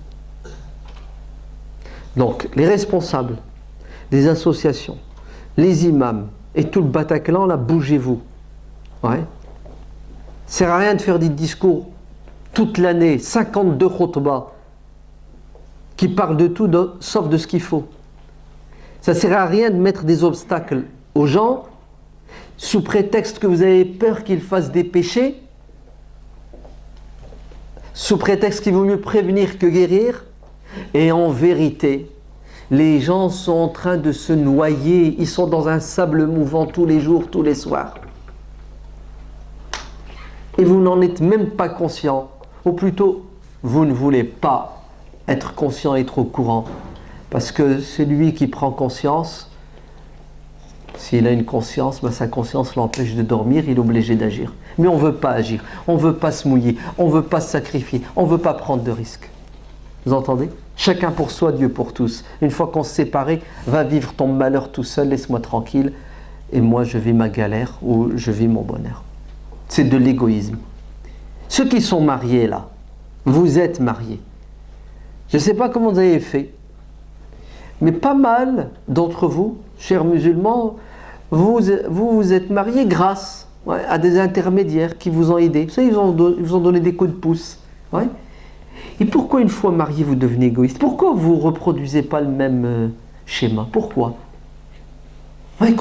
Donc, les responsables des associations, les imams et tout le Bataclan, là, bougez-vous. Ouais. Ça ne sert à rien de faire des discours toute l'année, 52 khutbahs, qui parlent de tout sauf de ce qu'il faut. Ça ne sert à rien de mettre des obstacles aux gens sous prétexte que vous avez peur qu'ils fassent des péchés, sous prétexte qu'il vaut mieux prévenir que guérir. Et en vérité, les gens sont en train de se noyer, ils sont dans un sable mouvant tous les jours, tous les soirs. Et vous n'en êtes même pas conscient, ou plutôt, vous ne voulez pas être conscient et être au courant. Parce que celui qui prend conscience, s'il a une conscience, ben sa conscience l'empêche de dormir, il est obligé d'agir. Mais on ne veut pas agir, on ne veut pas se mouiller, on ne veut pas se sacrifier, on ne veut pas prendre de risques. Vous entendez? Chacun pour soi, Dieu pour tous. Une fois qu'on se sépare, va vivre ton malheur tout seul, laisse-moi tranquille, et moi je vis ma galère ou je vis mon bonheur. C'est de l'égoïsme. Ceux qui sont mariés là, vous êtes mariés. Je ne sais pas comment vous avez fait, mais pas mal d'entre vous, chers musulmans, vous êtes mariés grâce à des intermédiaires qui vous ont aidé. Vous savez, ils vous ont donné des coups de pouce. Ouais. Et pourquoi une fois marié, vous devenez égoïste? Pourquoi vous ne reproduisez pas le même schéma? Pourquoi? Ouais,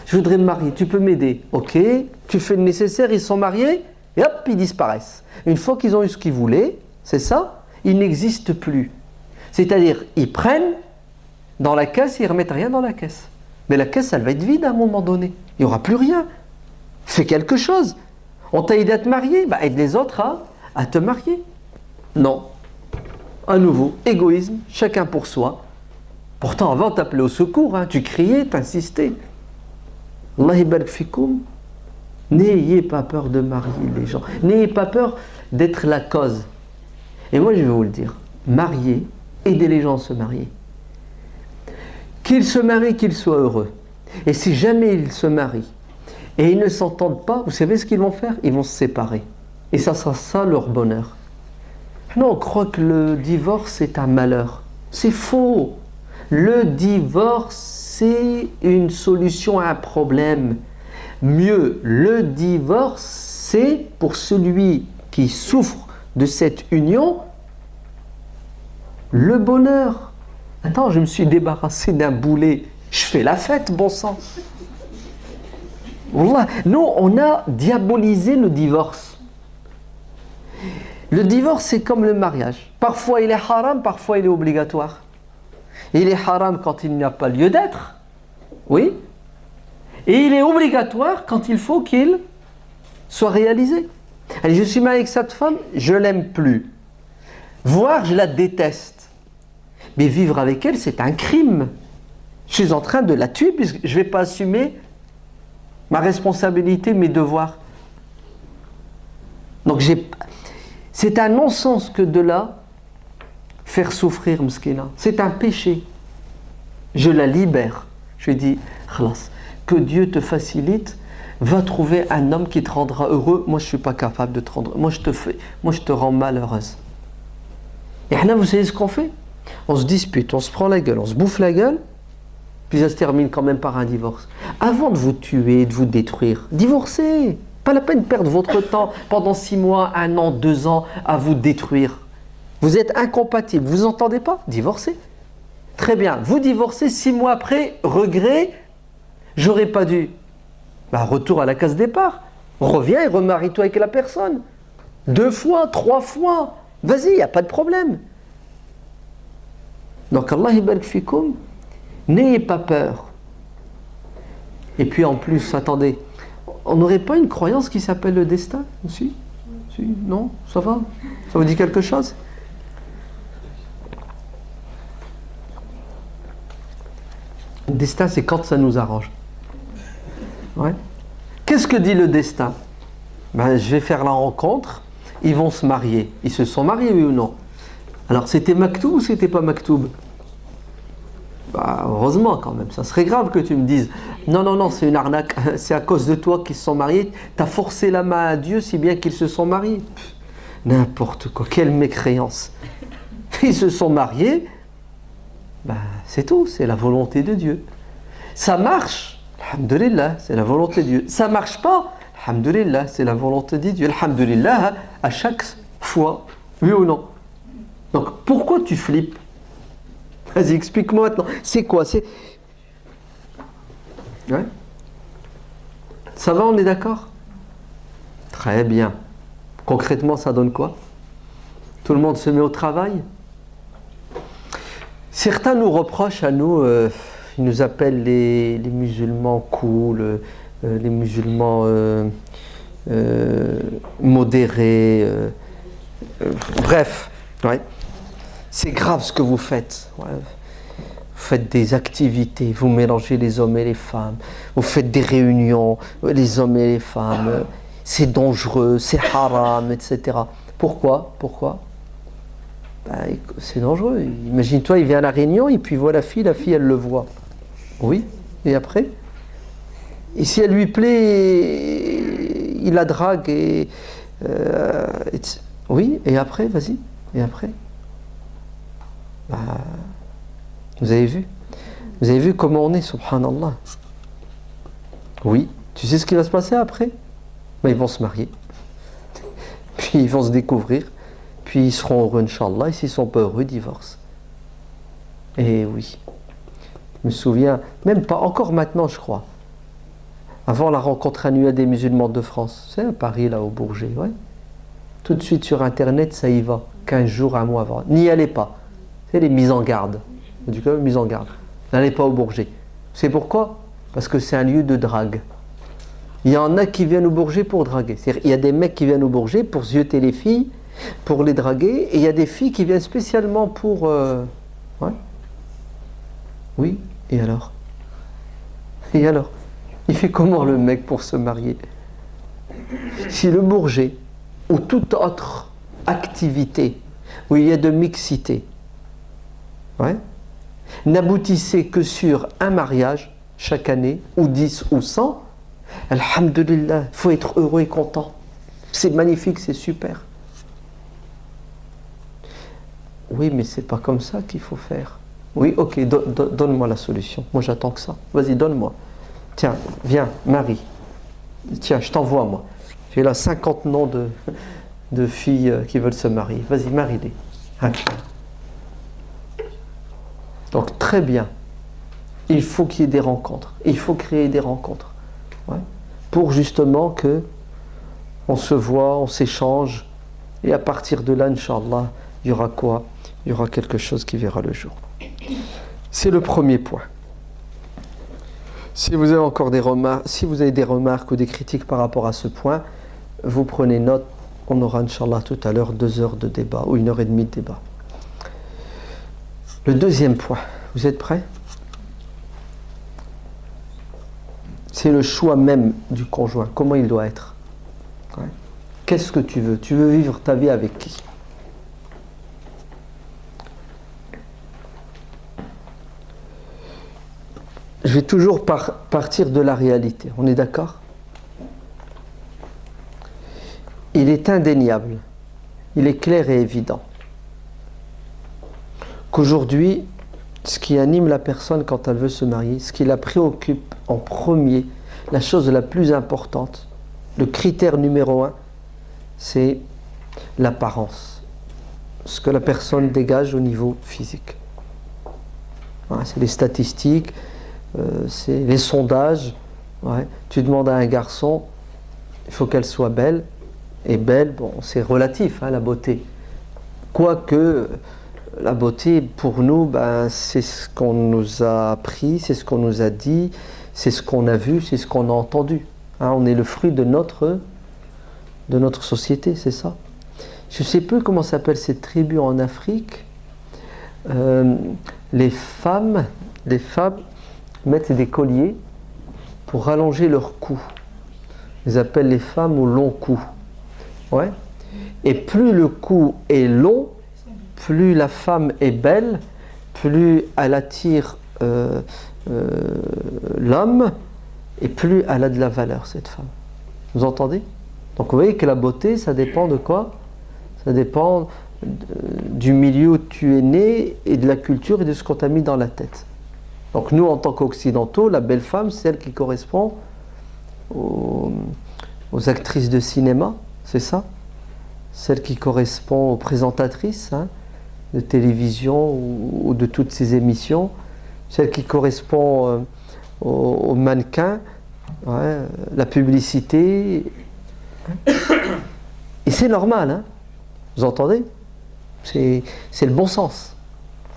je voudrais me marier, tu peux m'aider. Ok, tu fais le nécessaire, ils sont mariés, et hop, ils disparaissent. Une fois qu'ils ont eu ce qu'ils voulaient, c'est ça, ils n'existent plus. C'est-à-dire, ils prennent dans la caisse, ils ne remettent rien dans la caisse. Mais la caisse, elle va être vide à un moment donné. Il n'y aura plus rien. Fais quelque chose. On t'a aidé à te marier, bah aide les autres à te marier. Non. À nouveau, égoïsme, chacun pour soi. Pourtant, avant, t'appelais au secours, hein, tu criais, t'insistais. Allah ibarak fikoum. N'ayez pas peur de marier les gens. N'ayez pas peur d'être la cause. Et moi, je vais vous le dire. Mariez, aidez les gens à se marier. Qu'ils se marient, qu'ils soient heureux. Et si jamais ils se marient et ils ne s'entendent pas, vous savez ce qu'ils vont faire? Ils vont se séparer. Et ça sera ça leur bonheur. Non, on croit que le divorce est un malheur. C'est faux. Le divorce, c'est une solution à un problème. Mieux, le divorce, c'est pour celui qui souffre de cette union, le bonheur. Attends, je me suis débarrassé d'un boulet. Je fais la fête, bon sang. Wallah, nous, on a diabolisé le divorce. Le divorce, c'est comme le mariage. Parfois, il est haram, parfois, il est obligatoire. Il est haram quand il n'y a pas lieu d'être. Oui. Et il est obligatoire quand il faut qu'il soit réalisé. Allez, je suis marié avec cette femme, je ne l'aime plus. Voire, je la déteste. Mais vivre avec elle, c'est un crime. Je suis en train de la tuer puisque je ne vais pas assumer ma responsabilité, mes devoirs. Donc, c'est un non-sens que de là faire souffrir Mskina. C'est un péché. Je la libère. Je lui dis, khalas, que Dieu te facilite, va trouver un homme qui te rendra heureux. Moi, je ne suis pas capable de te rendre. Moi, je te rends malheureuse. Et là, vous savez ce qu'on fait? On se dispute, on se prend la gueule, on se bouffe la gueule, puis ça se termine quand même par un divorce. Avant de vous tuer, de vous détruire, divorcez. Pas la peine de perdre votre temps pendant 6 mois, 1 an, 2 ans à vous détruire. Vous êtes incompatibles, vous entendez pas? Divorcez. Très bien, vous divorcez, 6 mois après, regret, j'aurais pas dû. Bah, retour à la case départ. Reviens et remarie-toi avec la personne. 2 fois, 3 fois. Vas-y, il n'y a pas de problème. Donc Allah ibarak fikoum, n'ayez pas peur. Et puis en plus, attendez, on n'aurait pas une croyance qui s'appelle le destin? Si? Non? Ça va? Ça vous dit quelque chose? Le destin, c'est quand ça nous arrange. Ouais. Qu'est-ce que dit le destin? Ben, je vais faire la rencontre ils vont se marier. Ils se sont mariés, oui ou non? Alors c'était maktoub ou c'était pas maktoub? Bah, heureusement quand même, ça serait grave que tu me dises non, non, non, c'est une arnaque, c'est à cause de toi qu'ils se sont mariés, t'as forcé la main à Dieu si bien qu'ils se sont mariés. Pff, n'importe quoi, quelle mécréance. Ils se sont mariés, bah, c'est tout, c'est la volonté de Dieu. Ça marche, alhamdulillah, c'est la volonté de Dieu. Ça marche pas, alhamdulillah, c'est la volonté de Dieu. Alhamdulillah, à chaque fois, oui ou non? Donc pourquoi tu flippes? Vas-y, explique-moi maintenant. C'est quoi? Ouais. Ça va, on est d'accord? Très bien. Concrètement, ça donne quoi? Tout le monde se met au travail? Certains nous reprochent à nous, ils nous appellent les musulmans cool, les musulmans modérés. Bref, ouais. C'est grave ce que vous faites. Ouais. Vous faites des activités, vous mélangez les hommes et les femmes, vous faites des réunions, les hommes et les femmes, c'est dangereux, c'est haram, etc. Pourquoi? Pourquoi? Ben, c'est dangereux. Imagine-toi, il vient à la réunion et puis il voit la fille elle le voit. Oui, et après? Et si elle lui plaît, il la drague oui, et après, vas-y, et après? Bah, vous avez vu? Vous avez vu comment on est, subhanallah? Oui, tu sais ce qui va se passer après? Bah, ils vont se marier, puis ils vont se découvrir, puis ils seront heureux, Inch'Allah, et s'ils ne sont pas heureux, ils divorcent. Et oui, je me souviens, même pas encore maintenant, je crois, avant la rencontre annuelle des musulmans de France, c'est à Paris, là, au Bourget, ouais. Tout de suite sur Internet, ça y va, 15 jours, un mois avant. N'y allez pas. C'est les mises en garde. Du coup, mise en garde. N'allez pas au Bourget. C'est pourquoi? Parce que c'est un lieu de drague. Il y en a qui viennent au Bourget pour draguer. C'est-à-dire, il y a des mecs qui viennent au Bourget pour zioter les filles, pour les draguer, et il y a des filles qui viennent spécialement pour... Ouais. Oui, et alors? Et alors? Il fait comment le mec pour se marier? Si le Bourget, ou toute autre activité où il y a de mixité, ouais, n'aboutissait que sur un mariage chaque année, ou 10 ou 100, alhamdulillah, il faut être heureux et content. C'est magnifique, c'est super. Oui, mais c'est pas comme ça qu'il faut faire. Oui, ok, donne-moi la solution. Moi, j'attends que ça. Vas-y, donne-moi. Tiens, viens, Marie. Tiens, je t'envoie, moi. J'ai là 50 noms de filles qui veulent se marier. Vas-y, marie-les. Hein. Donc, très bien. Il faut qu'il y ait des rencontres. Il faut créer des rencontres. Ouais. Pour justement que on se voit, on s'échange. Et à partir de là, Inch'Allah, il y aura quoi? Il y aura quelque chose qui verra le jour. C'est le premier point. Si vous avez encore des remarques, si vous avez des remarques ou des critiques par rapport à ce point, vous prenez note. On aura, Inch'Allah, tout à l'heure 2 heures de débat ou 1h30 de débat. Le deuxième point, vous êtes prêts? C'est le choix même du conjoint. Comment il doit être? Ouais. Qu'est-ce que tu veux? Tu veux vivre ta vie avec qui? Je vais toujours partir de la réalité. On est d'accord? Il est indéniable, il est clair et évident qu'aujourd'hui, ce qui anime la personne quand elle veut se marier, ce qui la préoccupe en premier, la chose la plus importante, le critère numéro 1, c'est l'apparence. Ce que la personne dégage au niveau physique. Voilà, c'est les statistiques, c'est les sondages. Ouais. Tu demandes à un garçon, il faut qu'elle soit belle. Et belle, bon, c'est relatif, hein, la beauté. Quoique, la beauté, pour nous, ben, c'est ce qu'on nous a appris, c'est ce qu'on nous a dit, c'est ce qu'on a vu, c'est ce qu'on a entendu. Hein, on est le fruit de notre société, c'est ça. Je ne sais plus comment s'appelle cette tribu en Afrique. Les femmes mettent des colliers pour rallonger leur cou. Ils appellent les femmes au long cou. Ouais. Et plus le cou est long, plus la femme est belle, plus elle attire l'homme, et plus elle a de la valeur, cette femme. Vous entendez? Donc vous voyez que la beauté, ça dépend de quoi? Ça dépend du milieu où tu es né et de la culture et de ce qu'on t'a mis dans la tête. Donc nous, en tant qu'occidentaux, la belle femme, c'est celle qui correspond aux actrices de cinéma, c'est ça? Celle qui correspond aux présentatrices de télévision ou de toutes ces émissions, celle qui correspond aux mannequins, la publicité. Et c'est normal, vous entendez? C'est le bon sens,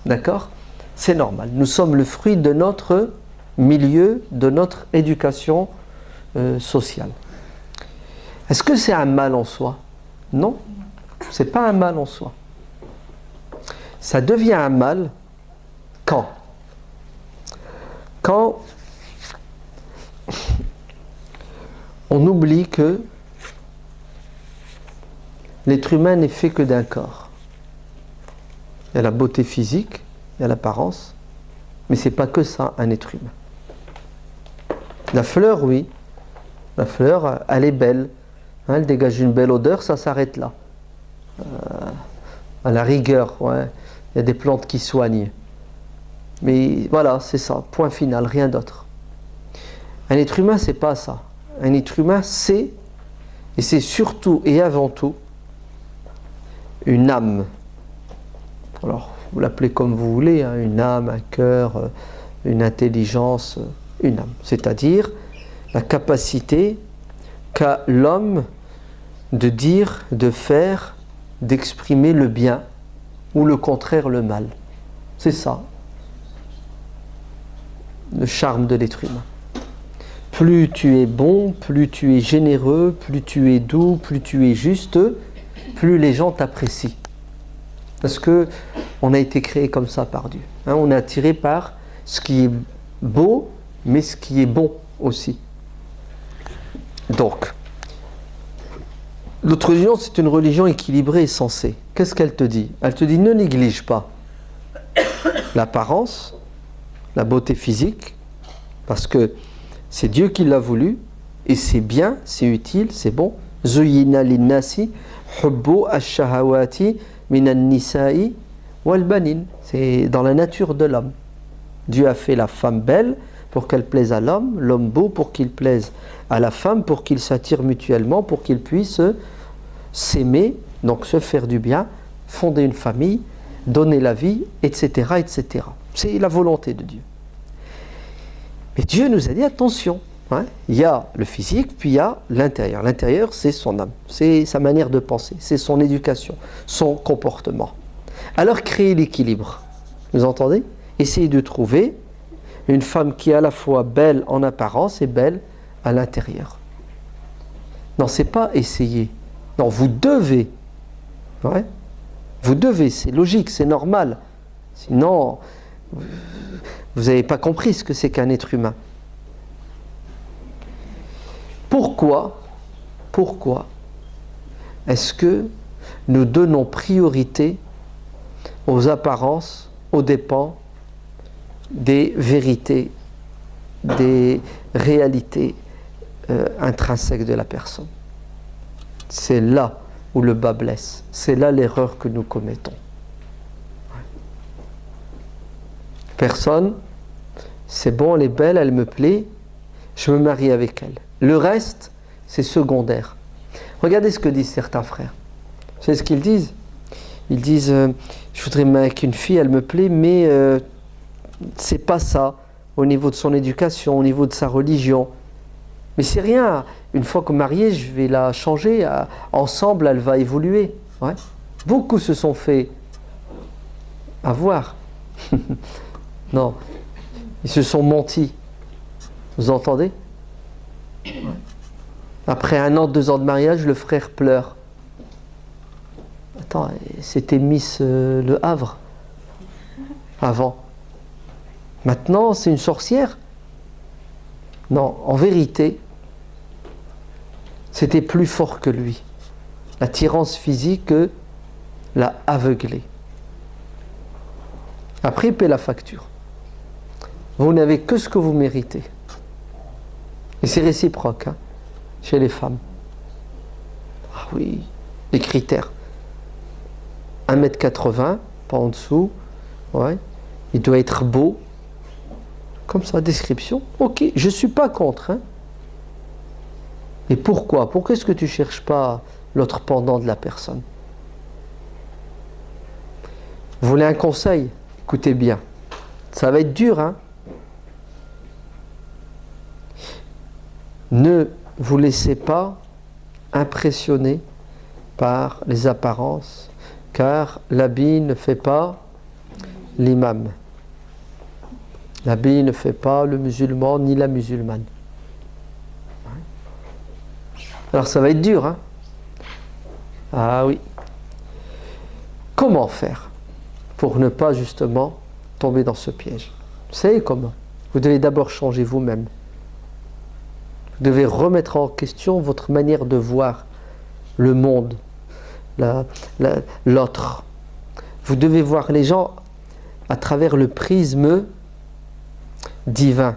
d'accord? C'est normal. Nous sommes le fruit de notre milieu, de notre éducation sociale. Est-ce que c'est un mal en soi? Non, c'est pas un mal en soi. Ça devient un mal quand on oublie que l'être humain n'est fait que d'un corps. Il y a la beauté physique, il y a l'apparence, mais c'est pas que ça, un être humain. La fleur, oui, la fleur, elle est belle, elle dégage une belle odeur, ça s'arrête là. À la rigueur, il y a des plantes qui soignent. Mais voilà, c'est ça, point final, rien d'autre. Un être humain, c'est pas ça. Un être humain, c'est, et c'est surtout et avant tout, une âme. Alors, vous l'appelez comme vous voulez, une âme, un cœur, une intelligence, une âme. C'est-à-dire la capacité qu'a l'homme de dire, de faire, d'exprimer le bien ou le contraire, le mal. C'est ça, le charme de l'être humain. Plus tu es bon, plus tu es généreux, plus tu es doux, plus tu es juste, plus les gens t'apprécient. Parce que on a été créé comme ça par Dieu. On est attiré par ce qui est beau, mais ce qui est bon aussi. Donc, notre religion, c'est une religion équilibrée et sensée. Qu'est-ce qu'elle te dit? Elle te dit, ne néglige pas l'apparence, la beauté physique, parce que c'est Dieu qui l'a voulu, et c'est bien, c'est utile, c'est bon. Zuyina linnasi hubbu ash-shahawati minan nisa'i wal banin. C'est dans la nature de l'homme. Dieu a fait la femme belle pour qu'elle plaise à l'homme, l'homme beau pour qu'il plaise à la femme, pour qu'ils s'attirent mutuellement, pour qu'ils puissent s'aimer, donc se faire du bien, fonder une famille, donner la vie, etc., etc. C'est la volonté de Dieu. Mais Dieu nous a dit attention, il y a le physique, puis il y a l'intérieur. L'intérieur, c'est son âme, c'est sa manière de penser, c'est son éducation, son comportement. Alors créez l'équilibre, vous entendez? Essayez de trouver une femme qui est à la fois belle en apparence et belle à l'intérieur. Non, c'est pas essayer. Non, vous devez. Vous devez, c'est logique, c'est normal. Sinon, vous n'avez pas compris ce que c'est qu'un être humain. Pourquoi est-ce que nous donnons priorité aux apparences, aux dépens des vérités, des réalités intrinsèques de la personne? C'est là où le bas blesse. C'est là l'erreur que nous commettons. Personne, c'est bon, elle est belle, elle me plaît, je me marie avec elle. Le reste, c'est secondaire. Regardez ce que disent certains frères. Vous savez ce qu'ils disent? Ils disent, je voudrais me marier avec une fille, elle me plaît, mais c'est pas ça, au niveau de son éducation, au niveau de sa religion. Mais c'est rien, une fois que mariée, je vais la changer, ensemble elle va évoluer. Beaucoup se sont fait avoir. Non, ils se sont mentis. Vous entendez? Après 1 an, 2 ans de mariage, le frère pleure. Attends, c'était Miss Le Havre avant. Maintenant, c'est une sorcière? Non, en vérité, c'était plus fort que lui. L'attirance physique l'a aveuglé. Après, il paie la facture. Vous n'avez que ce que vous méritez. Et c'est réciproque chez les femmes. Ah oui, les critères. 1m80, pas en dessous. Ouais. Il doit être beau. Comme ça, description. Ok, je ne suis pas contre. Et pourquoi? Pourquoi est-ce que tu ne cherches pas l'autre pendant de la personne? Vous voulez un conseil? Écoutez bien. Ça va être dur, Ne vous laissez pas impressionner par les apparences, car l'habit ne fait pas l'imam. L'habit ne fait pas le musulman ni la musulmane. Alors ça va être dur, Ah oui. Comment faire pour ne pas justement tomber dans ce piège? Vous savez comment? Vous devez d'abord changer vous-même. Vous devez remettre en question votre manière de voir le monde, l'autre. Vous devez voir les gens à travers le prisme divin.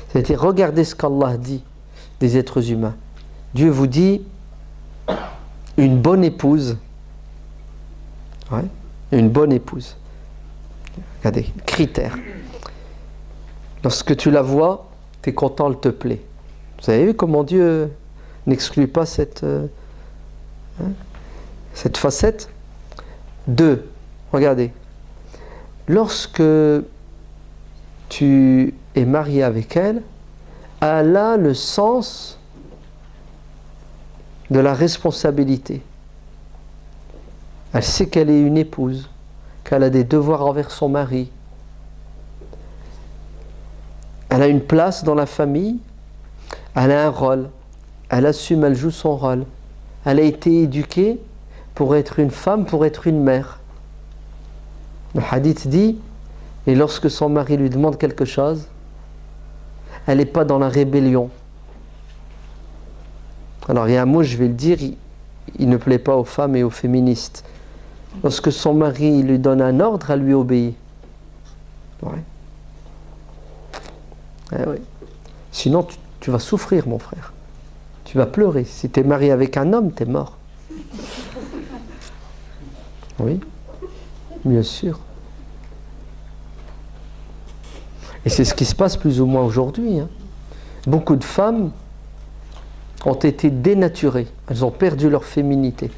C'est-à-dire, regardez ce qu'Allah dit des êtres humains. Dieu vous dit une bonne épouse. Ouais, une bonne épouse. Regardez, critère. Lorsque tu la vois, tu es content, elle te plaît. Vous avez vu comment Dieu n'exclut pas cette facette? 2. Regardez. Lorsque tu es marié avec elle, elle a le sens de la responsabilité. Elle sait qu'elle est une épouse, qu'elle a des devoirs envers son mari. Elle a une place dans la famille, elle a un rôle, elle assume, elle joue son rôle. Elle a été éduquée pour être une femme, pour être une mère. Le hadith dit, et lorsque son mari lui demande quelque chose, elle n'est pas dans la rébellion. Alors il y a un mot, je vais le dire, il ne plaît pas aux femmes et aux féministes. Lorsque son mari lui donne un ordre, elle lui obéit. Ouais. Eh oui. Sinon, tu vas souffrir, mon frère. Tu vas pleurer. Si tu es marié avec un homme, tu es mort. Oui, bien sûr. Et c'est ce qui se passe plus ou moins aujourd'hui. Beaucoup de femmes ont été dénaturées. Elles ont perdu leur féminité.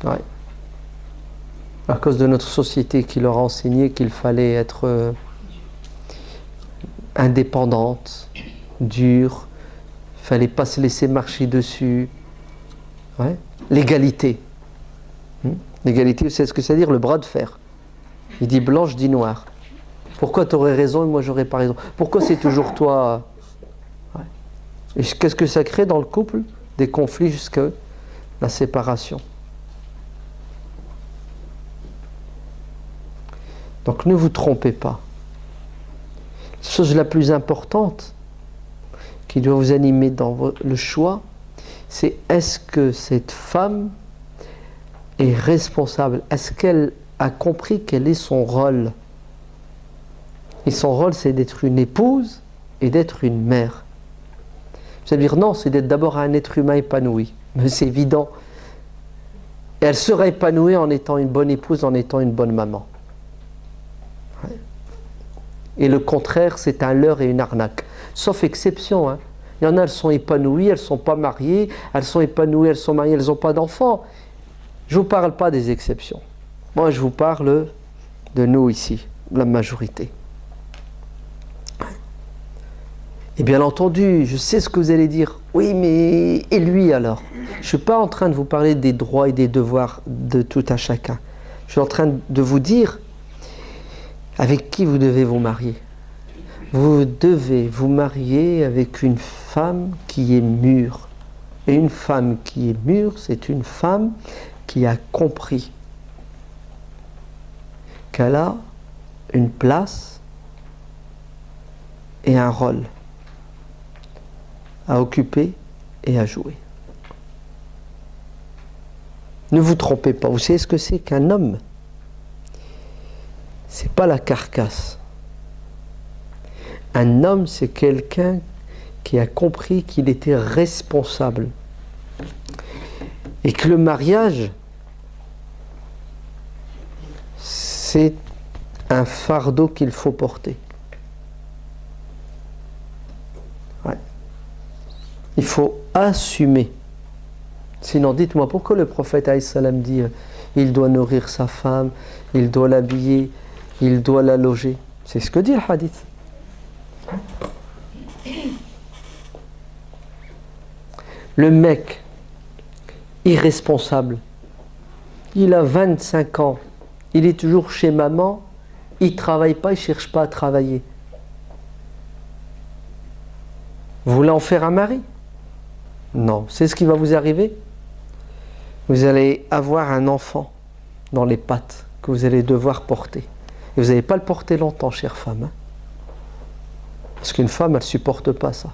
Ouais. À cause de notre société qui leur a enseigné qu'il fallait être indépendante, dure, il ne fallait pas se laisser marcher dessus. Ouais. L'égalité. L'égalité, vous savez ce que ça veut dire? Le bras de fer. Il dit blanc, je dis noir. Pourquoi tu aurais raison et moi j'aurais pas raison? Pourquoi c'est toujours toi? Ouais. Et qu'est-ce que ça crée dans le couple? Des conflits jusqu'à la séparation. Donc ne vous trompez pas. La chose la plus importante qui doit vous animer dans le choix, c'est est-ce que cette femme est responsable? Est-ce qu'elle a compris quel est son rôle? Et son rôle, c'est d'être une épouse et d'être une mère. Vous allez dire non, c'est d'être d'abord un être humain épanoui. Mais c'est évident. Et elle sera épanouie en étant une bonne épouse, en étant une bonne maman. Ouais. Et le contraire, c'est un leurre et une arnaque. Sauf exception. Il y en a, elles sont épanouies, elles ne sont pas mariées, elles sont épanouies, elles sont mariées, elles n'ont pas d'enfants. Je ne vous parle pas des exceptions. Moi, je vous parle de nous ici, la majorité. Et bien entendu, je sais ce que vous allez dire. Oui, mais et lui alors? Je ne suis pas en train de vous parler des droits et des devoirs de tout à chacun. Je suis en train de vous dire avec qui vous devez vous marier. Vous devez vous marier avec une femme qui est mûre. Et une femme qui est mûre, c'est une femme qui a compris qu'elle a une place et un rôle à occuper et à jouer. Ne vous trompez pas. Vous savez ce que c'est qu'un homme? C'est pas la carcasse. Un homme, c'est quelqu'un qui a compris qu'il était responsable. Et que le mariage, c'est un fardeau qu'il faut porter. Ouais. Il faut assumer. Sinon, dites-moi, pourquoi le prophète alayhi salam dit il doit nourrir sa femme, il doit l'habiller, il doit la loger? C'est ce que dit le hadith. Le mec irresponsable, il a 25 ans, il est toujours chez maman, il ne travaille pas, il ne cherche pas à travailler. Vous voulez en faire un mari? Non. C'est ce qui va vous arriver? Vous allez avoir un enfant dans les pattes que vous allez devoir porter. Et vous n'allez pas le porter longtemps, chère femme. Hein? Parce qu'une femme, elle ne supporte pas ça.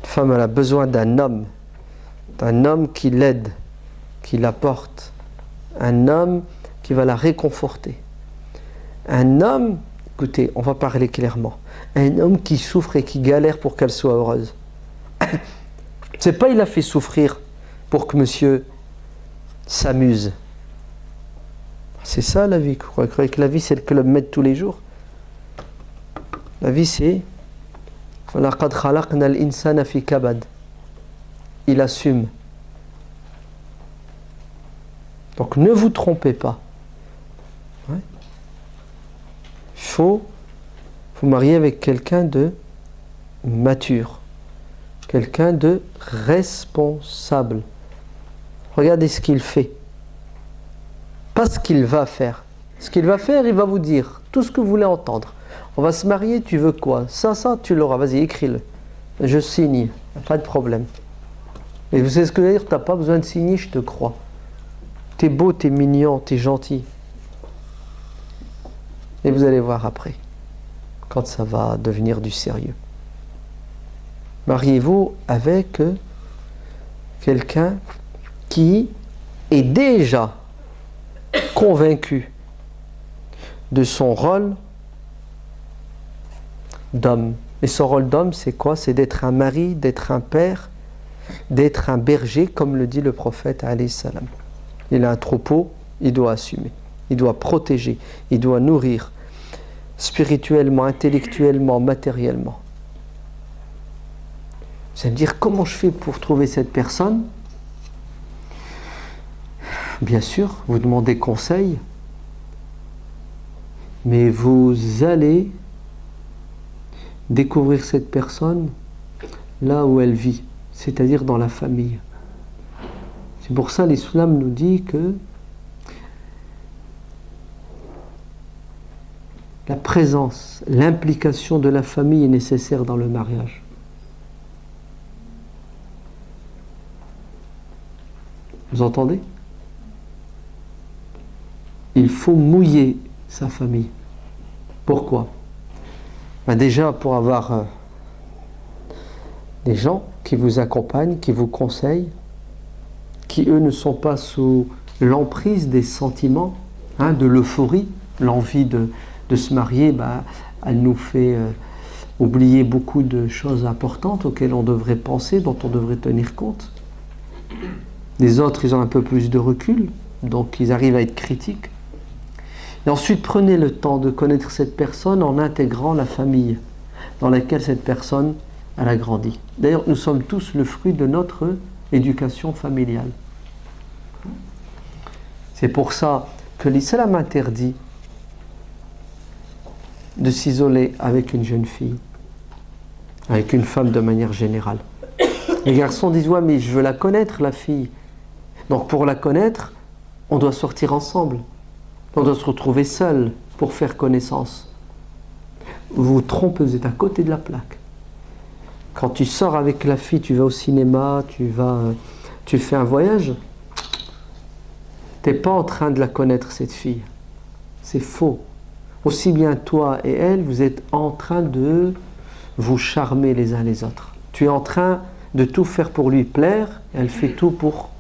Une femme, elle a besoin d'un homme qui l'aide, qui la porte, un homme qui va la réconforter. Un homme, écoutez, on va parler clairement, un homme qui souffre et qui galère pour qu'elle soit heureuse. C'est pas il a fait souffrir pour que monsieur s'amuse. C'est ça la vie. Vous croyez que la vie c'est le Club Med tous les jours? La vie c'est وَلَقَدْ خَلَقْنَا الْإِنسَانَ فِي كَبَدٍ. Il assume. Donc ne vous trompez pas. Ouais. Il faut vous marier avec quelqu'un de mature, quelqu'un de responsable. Regardez ce qu'il fait. Pas ce qu'il va faire. Ce qu'il va faire, il va vous dire tout ce que vous voulez entendre. On va se marier, tu veux quoi? Ça, tu l'auras. Vas-y, écris-le. Je signe. Pas de problème. Et vous savez ce que je veux dire? Tu n'as pas besoin de signer, je te crois. T'es beau, t'es mignon, t'es gentil. Et vous allez voir après, quand ça va devenir du sérieux. Mariez-vous avec quelqu'un qui est déjà convaincu de son rôle d'homme. Et son rôle d'homme, c'est quoi? C'est d'être un mari, d'être un père, d'être un berger, comme le dit le prophète alayhi salam. Il a un troupeau, il doit assumer, il doit protéger, il doit nourrir, spirituellement, intellectuellement, matériellement. Vous allez me dire, comment je fais pour trouver cette personne? Bien sûr, vous demandez conseil, mais vous allez découvrir cette personne là où elle vit, c'est-à-dire dans la famille. C'est pour ça l'islam nous dit que la présence, l'implication de la famille est nécessaire dans le mariage. Vous entendez? Il faut mouiller sa famille. Pourquoi? Déjà pour avoir des gens qui vous accompagnent, qui vous conseillent, qui eux ne sont pas sous l'emprise des sentiments, de l'euphorie. L'envie de se marier, elle nous fait oublier beaucoup de choses importantes auxquelles on devrait penser, dont on devrait tenir compte. Les autres, ils ont un peu plus de recul, donc ils arrivent à être critiques. Et ensuite, prenez le temps de connaître cette personne en intégrant la famille dans laquelle cette personne elle a grandi. D'ailleurs, nous sommes tous le fruit de notre éducation familiale. C'est pour ça que l'islam interdit de s'isoler avec une jeune fille, avec une femme de manière générale. Les garçons disent, ouais, mais je veux la connaître, la fille. Donc pour la connaître, on doit sortir ensemble. On doit se retrouver seul pour faire connaissance. Vous vous trompez, vous êtes à côté de la plaque. Quand tu sors avec la fille, tu vas au cinéma, tu fais un voyage, tu n'es pas en train de la connaître, cette fille. C'est faux. Aussi bien toi et elle, vous êtes en train de vous charmer les uns les autres. Tu es en train de tout faire pour lui plaire, et elle fait tout pour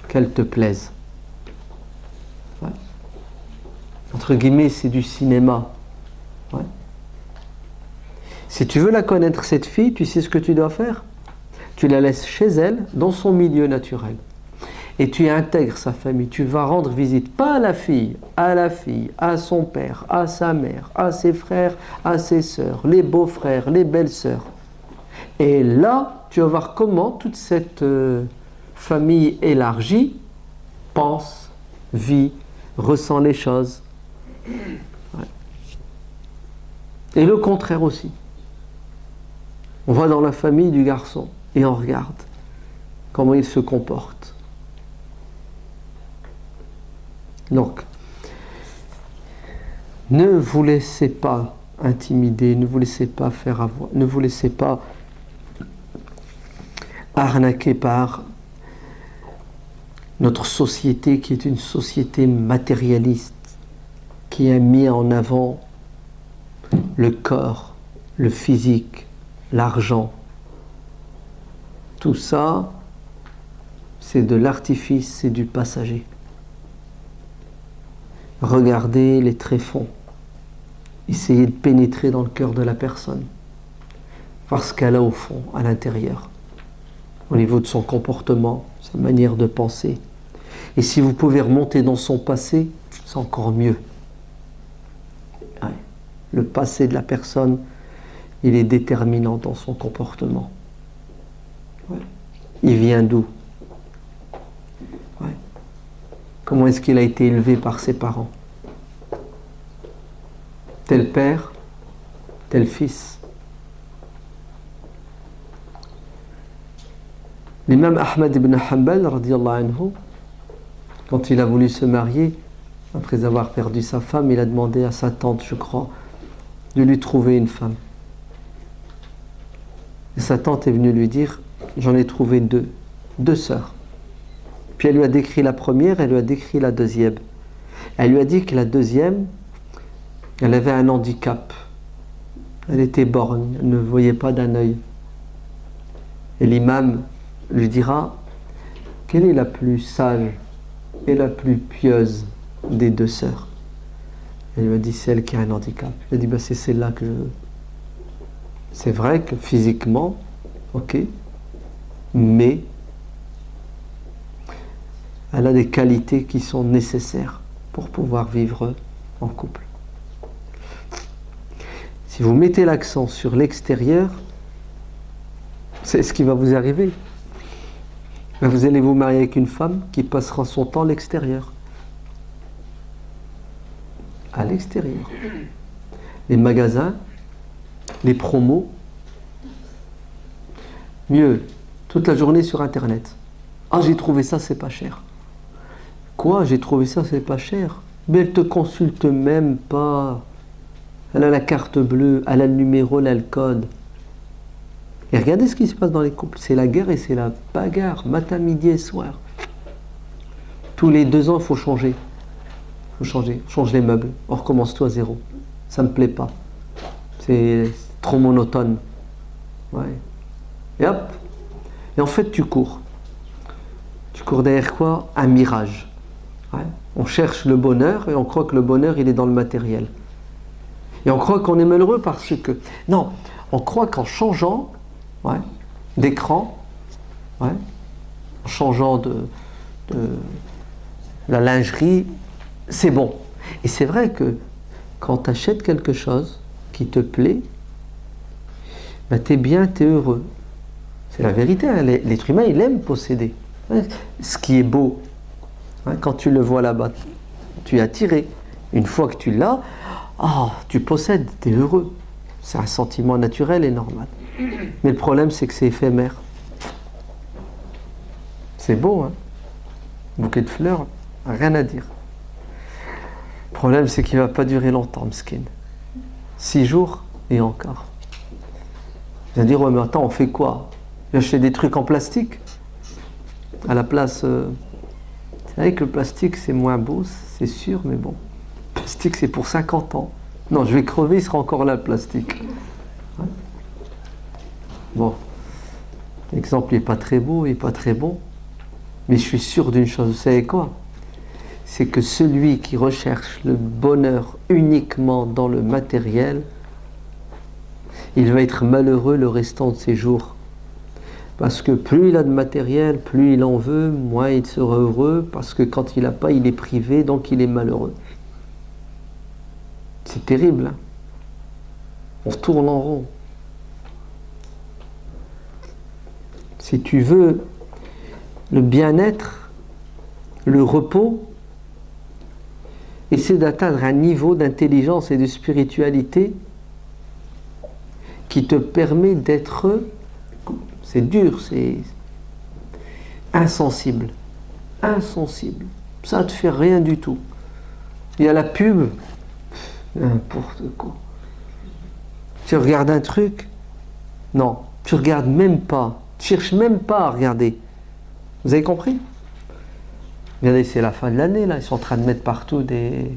qu'elle te plaise. Ouais. Entre guillemets, c'est du cinéma. Ouais. Si tu veux la connaître, cette fille, tu sais ce que tu dois faire? Tu la laisses chez elle, dans son milieu naturel. Et tu intègres sa famille. Tu vas rendre visite, pas à la fille, à son père, à sa mère, à ses frères, à ses sœurs, les beaux-frères, les belles-sœurs. Et là, tu vas voir comment toute cette famille élargie pense, vit, ressent les choses. Ouais. Et le contraire aussi. On va dans la famille du garçon et on regarde comment il se comporte. Donc, ne vous laissez pas intimider, ne vous laissez pas faire avoir, ne vous laissez pas arnaquer par notre société qui est une société matérialiste, qui a mis en avant le corps, le physique, l'argent. Tout ça, c'est de l'artifice, c'est du passager. Regardez les tréfonds. Essayez de pénétrer dans le cœur de la personne. Voir ce qu'elle a au fond, à l'intérieur. Au niveau de son comportement, sa manière de penser. Et si vous pouvez remonter dans son passé, c'est encore mieux. Ouais. Le passé de la personne, il est déterminant dans son comportement. Ouais. Il vient d'où? Ouais. Comment est-ce qu'il a été élevé par ses parents? Tel père, tel fils. L'imam Ahmad ibn Hanbal, radiyallahu anhu, quand il a voulu se marier, après avoir perdu sa femme, il a demandé à sa tante, je crois, de lui trouver une femme. Et sa tante est venue lui dire, j'en ai trouvé deux sœurs. Puis elle lui a décrit la première, elle lui a décrit la deuxième. Elle lui a dit que la deuxième, elle avait un handicap. Elle était borgne, elle ne voyait pas d'un œil. Et l'imam lui dira, quelle est la plus sage et la plus pieuse des deux sœurs? Elle lui a dit, celle qui a un handicap. Elle a dit, c'est celle-là que je veux. C'est vrai que physiquement, ok, mais elle a des qualités qui sont nécessaires pour pouvoir vivre en couple. Si vous mettez l'accent sur l'extérieur, c'est ce qui va vous arriver. Vous allez vous marier avec une femme qui passera son temps à l'extérieur. À l'extérieur. Les magasins, les promos, mieux, toute la journée sur Internet. Ah, j'ai trouvé ça, c'est pas cher. Quoi, j'ai trouvé ça, c'est pas cher? Mais elle te consulte même pas. Elle a la carte bleue, elle a le numéro, elle a le code. Et regardez ce qui se passe dans les couples. C'est la guerre et c'est la bagarre, matin, midi et soir. Tous les 2 ans, il faut changer. Il faut changer. On change les meubles. On recommence tout à zéro. Ça me plaît pas. C'est trop monotone. Ouais. Et hop. Et en fait, tu cours. Tu cours derrière quoi? Un mirage. Ouais. On cherche le bonheur et on croit que le bonheur, il est dans le matériel. Et on croit qu'on est malheureux parce que... Non, on croit qu'en changeant d'écran, en changeant de la lingerie, c'est bon. Et c'est vrai que quand tu achètes quelque chose qui te plaît, t'es bien, t'es heureux. C'est la vérité, hein. L'être humain, il aime posséder. Ce qui est beau, quand tu le vois là-bas, tu es attiré. Une fois que tu l'as, tu possèdes, tu es heureux. C'est un sentiment naturel et normal. Mais le problème, c'est que c'est éphémère. C'est beau, hein? Bouquet de fleurs, rien à dire. Le problème, c'est qu'il ne va pas durer longtemps, Mskin. 6 jours et encore. Vous allez dire, ouais, mais attends, on fait quoi? J'ai acheté des trucs en plastique à la place. C'est vrai que le plastique, c'est moins beau, c'est sûr, mais bon. Le plastique, c'est pour 50 ans. Non, je vais crever, il sera encore là, le plastique. Ouais. Bon. L'exemple n'est pas très beau, il n'est pas très bon. Mais je suis sûr d'une chose, vous savez quoi? C'est que celui qui recherche le bonheur uniquement dans le matériel, il va être malheureux le restant de ses jours. Parce que plus il a de matériel, plus il en veut, moins il sera heureux, parce que quand il n'a pas, il est privé, donc il est malheureux. C'est terrible, hein? On se tourne en rond. Si tu veux le bien-être, le repos, essaie d'atteindre un niveau d'intelligence et de spiritualité qui te permet d'être, c'est dur, c'est insensible. Insensible. Ça ne te fait rien du tout. Il y a la pub, n'importe quoi. Tu regardes un truc, non, tu regardes même pas, tu cherches même pas à regarder. Vous avez compris? Regardez, c'est la fin de l'année, là, ils sont en train de mettre partout des...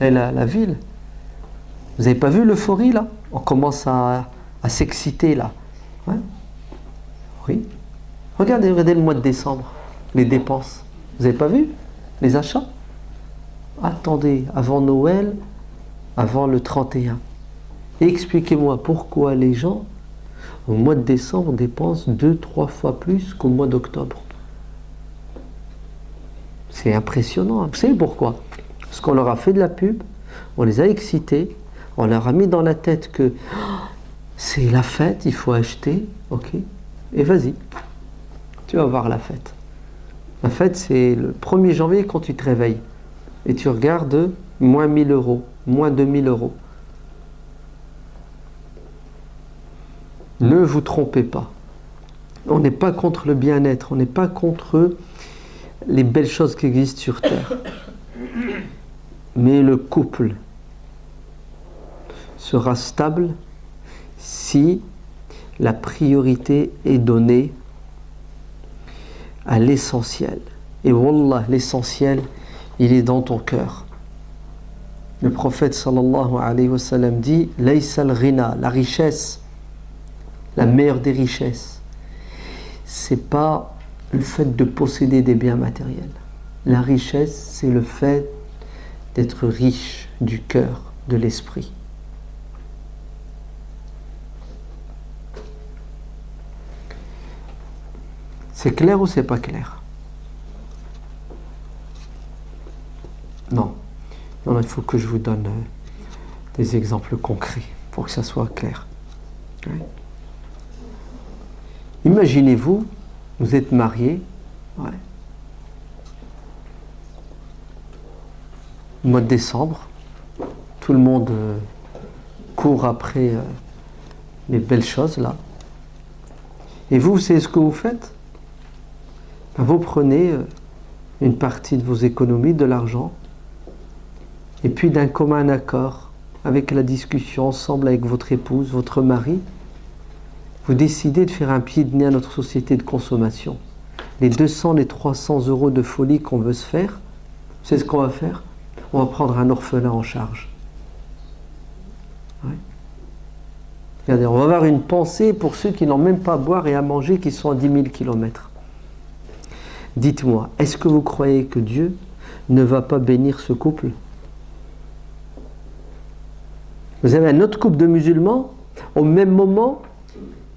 Et la ville. Vous n'avez pas vu l'euphorie, là? On commence à s'exciter, là. Ouais. Oui. Regardez le mois de décembre, les dépenses. Vous n'avez pas vu? Les achats? Attendez, avant Noël, avant le 31. Et expliquez-moi pourquoi les gens, au mois de décembre, dépensent 2-3 fois plus qu'au mois d'octobre. C'est impressionnant. Vous savez pourquoi? Parce qu'on leur a fait de la pub, on les a excités, on leur a mis dans la tête que c'est la fête, il faut acheter, ok, et vas-y, tu vas voir la fête. La fête, c'est le 1er janvier quand tu te réveilles, et tu regardes moins 1000 euros, moins 2000 euros. Ne vous trompez pas. On n'est pas contre le bien-être, on n'est pas contre les belles choses qui existent sur Terre. Mais le couple sera stable si la priorité est donnée à l'essentiel. Et wallah, l'essentiel, il est dans ton cœur. Le prophète sallallahu alayhi wa sallam dit « Laysa al-ghina » la richesse, la meilleure des richesses, c'est pas le fait de posséder des biens matériels. La richesse, c'est le fait d'être riche du cœur, de l'esprit. C'est clair ou c'est pas clair? Non. Non, il faut que je vous donne des exemples concrets pour que ça soit clair. Oui. Imaginez-vous, vous êtes marié, ouais. Mois de décembre, tout le monde court après les belles choses là. Et vous savez ce que vous faites? Vous prenez une partie de vos économies, de l'argent, et puis d'un commun accord, avec la discussion ensemble avec votre épouse, votre mari, vous décidez de faire un pied de nez à notre société de consommation. Les 200, les 300 euros de folie qu'on veut se faire, c'est ce qu'on va faire. On va prendre un orphelin en charge. Ouais. Regardez, on va avoir une pensée pour ceux qui n'ont même pas à boire et à manger, qui sont à 10 000 kilomètres. Dites-moi, est-ce que vous croyez que Dieu ne va pas bénir ce couple? Vous avez un autre couple de musulmans, au même moment,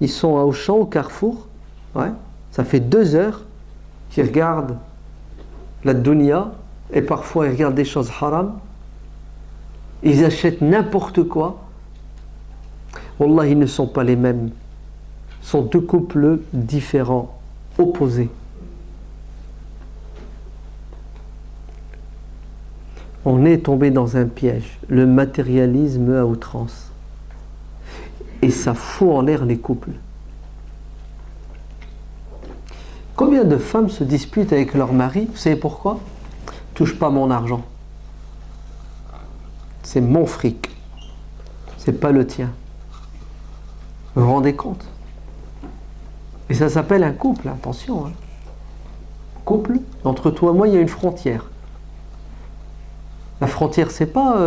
ils sont à Auchan, au Carrefour, ouais, ça fait 2 heures qu'ils regardent la dunya, et parfois ils regardent des choses haram, ils achètent n'importe quoi. Wallah, ils ne sont pas les mêmes. Ce sont 2 couples différents, opposés. On est tombé dans un piège, le matérialisme à outrance. Et ça fout en l'air les couples. Combien de femmes se disputent avec leur mari? Vous savez pourquoi? Touche pas mon argent. C'est mon fric. C'est pas le tien. Vous vous rendez compte? Et ça s'appelle un couple, attention. Hein. Couple, entre toi et moi, il y a une frontière. La frontière, c'est pas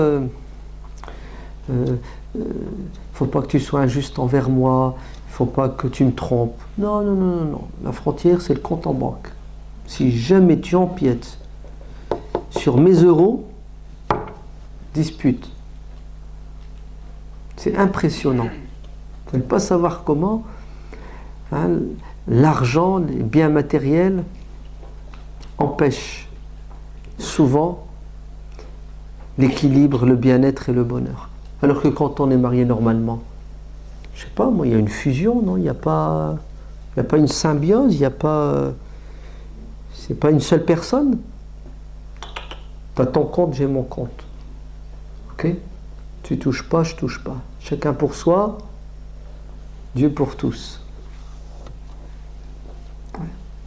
faut pas que tu sois injuste envers moi, faut pas que tu me trompes. Non, non, non, non, non. La frontière, c'est le compte en banque. Si jamais tu empiètes sur mes euros, dispute. C'est impressionnant. Vous ne pouvez pas savoir comment l'argent, les biens matériels empêchent souvent l'équilibre, le bien-être et le bonheur. Alors que quand on est marié normalement, je sais pas, moi, il y a une fusion, non? Il n'y a pas une symbiose, il n'y a pas... c'est pas une seule personne. Tu as ton compte, j'ai mon compte. Ok? Tu touches pas, je touche pas. Chacun pour soi, Dieu pour tous.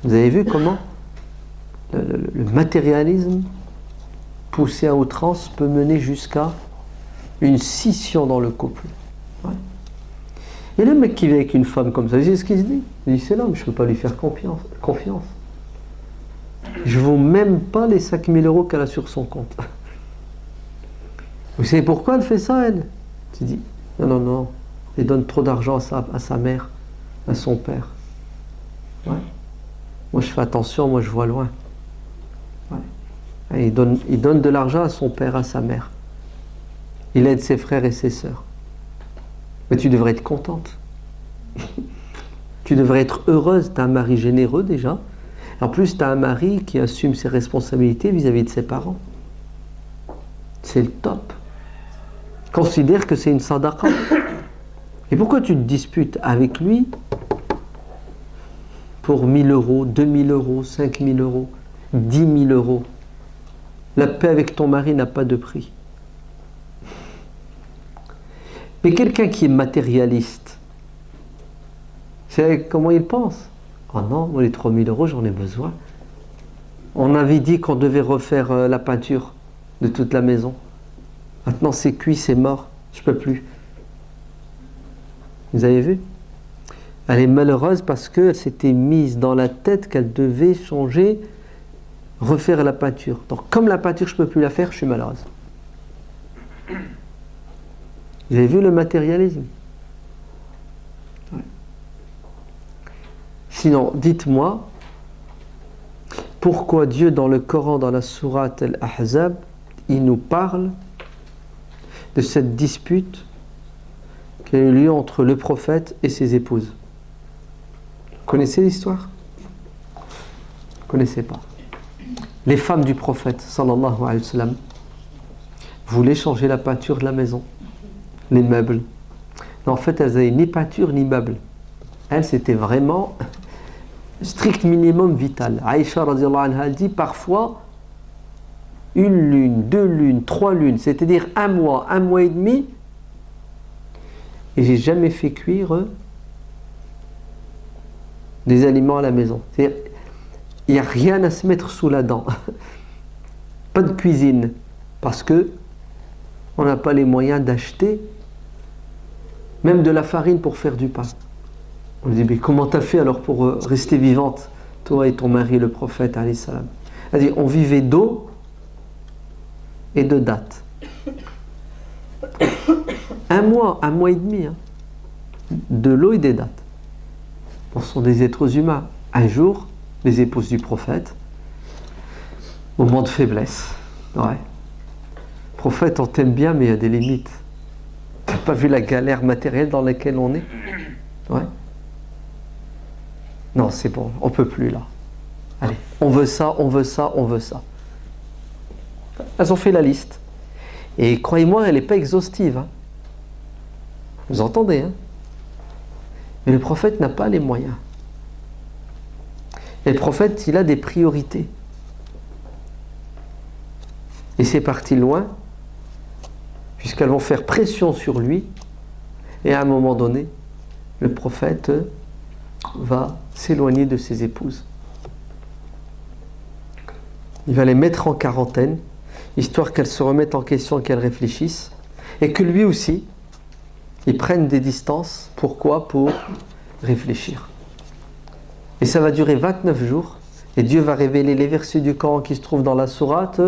Vous avez vu comment le matérialisme poussé à outrance peut mener jusqu'à une scission dans le couple. Ouais. Et le mec qui vit avec une femme comme ça, vous savez ce qu'il se dit? Il dit c'est l'homme, je ne peux pas lui faire confiance. Je ne vaux même pas les 5000 euros qu'elle a sur son compte. Vous savez pourquoi elle fait ça, elle? Tu dis non, non, non, elle donne trop d'argent à sa mère, à son père. Ouais. Moi je fais attention, moi je vois loin. Ouais. Il donne de l'argent à son père, à sa mère. Il aide ses frères et ses sœurs. Mais tu devrais être contente. Tu devrais être heureuse. Tu as un mari généreux déjà. En plus, tu as un mari qui assume ses responsabilités vis-à-vis de ses parents. C'est le top. Considère que c'est une sadaqa. Et pourquoi tu te disputes avec lui pour 1000 euros, 2000 euros, 5000 euros, 10 000 euros? La paix avec ton mari n'a pas de prix. Mais quelqu'un qui est matérialiste, c'est comment il pense? Oh non, moi les 3000 euros, j'en ai besoin. On avait dit qu'on devait refaire la peinture de toute la maison. Maintenant c'est cuit, c'est mort, je ne peux plus. Vous avez vu? Elle est malheureuse parce qu'elle s'était mise dans la tête qu'elle devait changer, refaire la peinture. Donc comme la peinture, je ne peux plus la faire, je suis malheureuse. Vous avez vu le matérialisme? Ouais. Sinon, dites-moi, pourquoi Dieu dans le Coran, dans la sourate Al-Ahzab, il nous parle de cette dispute qui a eu lieu entre le prophète et ses épouses? Vous connaissez l'histoire? Vous ne connaissez pas. Les femmes du prophète, sallallahu alayhi wa sallam, voulaient changer la peinture de la maison, les meubles. Mais en fait, elles n'avaient ni peinture ni meubles. Elles, c'était vraiment strict minimum vital. Aïcha radiallahu anha dit parfois une lune, 2 lunes, 3 lunes, c'est-à-dire un mois et demi, et j'ai jamais fait cuire des aliments à la maison. C'est-à-dire, il n'y a rien à se mettre sous la dent. Pas de cuisine, parce que on n'a pas les moyens d'acheter même de la farine pour faire du pain. On lui dit, mais comment t'as fait alors pour rester vivante, toi et ton mari, le prophète, alayhi salam? Elle dit, on vivait d'eau et de dattes. Un mois et demi, hein, de l'eau et des dattes. Bon, ce sont des êtres humains. Un jour, les épouses du prophète, moment de faiblesse. Ouais. Prophète, on t'aime bien, mais il y a des limites. T'as pas vu la galère matérielle dans laquelle on est? Ouais. Non, c'est bon, on peut plus là. Allez, on veut ça, on veut ça, on veut ça. Elles ont fait la liste. Et croyez-moi, elle n'est pas exhaustive. Hein. Vous entendez, hein? Mais le prophète n'a pas les moyens. Et le prophète, il a des priorités. Et c'est parti loin, puisqu'elles vont faire pression sur lui, et à un moment donné, le prophète va s'éloigner de ses épouses. Il va les mettre en quarantaine, histoire qu'elles se remettent en question, qu'elles réfléchissent, et que lui aussi, il prenne des distances. Pourquoi? Pour réfléchir. Et ça va durer 29 jours, et Dieu va révéler les versets du Coran qui se trouvent dans la sourate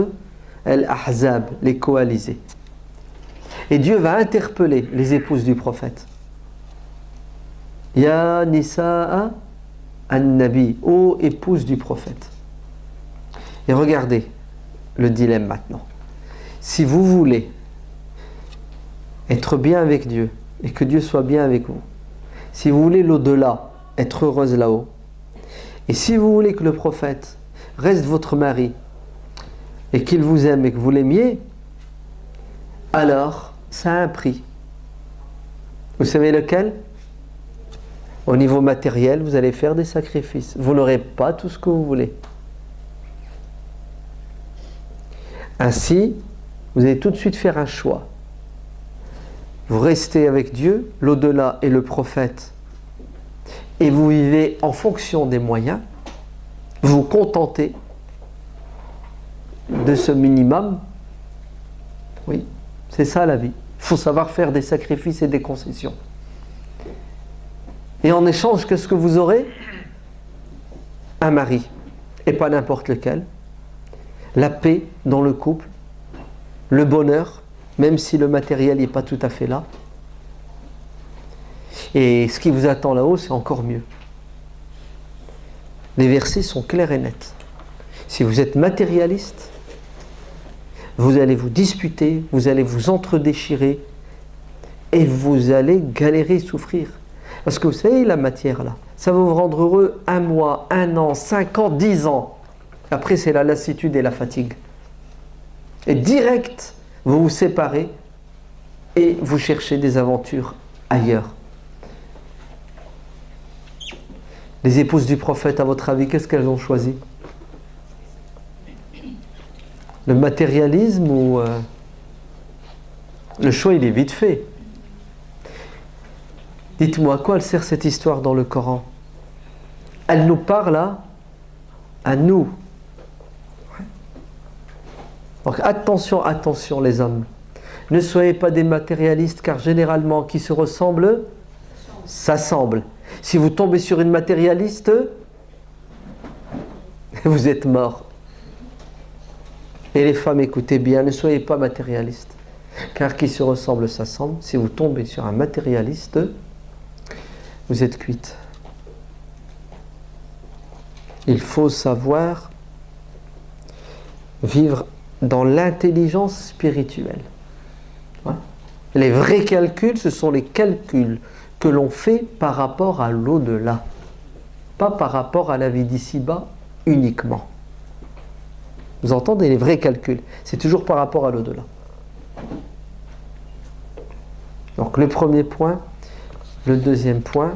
Al-Ahzab, les coalisés. Et Dieu va interpeller les épouses du prophète. Ya nisa'a an-nabi, ô épouse du prophète. Et regardez le dilemme maintenant. Si vous voulez être bien avec Dieu et que Dieu soit bien avec vous, si vous voulez l'au-delà, être heureuse là-haut, et si vous voulez que le prophète reste votre mari et qu'il vous aime et que vous l'aimiez, alors ça a un prix. Vous savez lequel? Au niveau matériel, vous allez faire des sacrifices. Vous n'aurez pas tout ce que vous voulez. Ainsi, vous allez tout de suite faire un choix. Vous restez avec Dieu, l'au-delà et le prophète, et vous vivez en fonction des moyens, vous vous contentez de ce minimum. Oui, c'est ça la vie. Il faut savoir faire des sacrifices et des concessions. Et en échange, qu'est-ce que vous aurez? Un mari, et pas n'importe lequel. La paix dans le couple, le bonheur, même si le matériel n'est pas tout à fait là. Et ce qui vous attend là-haut, c'est encore mieux. Les versets sont clairs et nets. Si vous êtes matérialiste, vous allez vous disputer, vous allez vous entredéchirer et vous allez galérer, souffrir. Parce que vous savez, la matière là, ça va vous rendre heureux 1 mois, 1 an, 5 ans, 10 ans. Après, c'est la lassitude et la fatigue. Et direct, vous vous séparez et vous cherchez des aventures ailleurs. Les épouses du prophète, à votre avis, qu'est-ce qu'elles ont choisi? Le matérialisme ou le choix, il est vite fait. Dites-moi, à quoi elle sert cette histoire dans le Coran? Elle nous parle à nous. Donc attention, attention les hommes. Ne soyez pas des matérialistes, car généralement, qui se ressemblent, s'assemblent. Si vous tombez sur une matérialiste, vous êtes mort. Et les femmes, écoutez bien, ne soyez pas matérialistes, car qui se ressemble s'assemble. Si vous tombez sur un matérialiste, vous êtes cuite. Il faut savoir vivre dans l'intelligence spirituelle. Ouais. Les vrais calculs, ce sont les calculs que l'on fait par rapport à l'au-delà, pas par rapport à la vie d'ici-bas uniquement. Vous entendez, les vrais calculs, c'est toujours par rapport à l'au-delà. Donc le premier point, le deuxième point,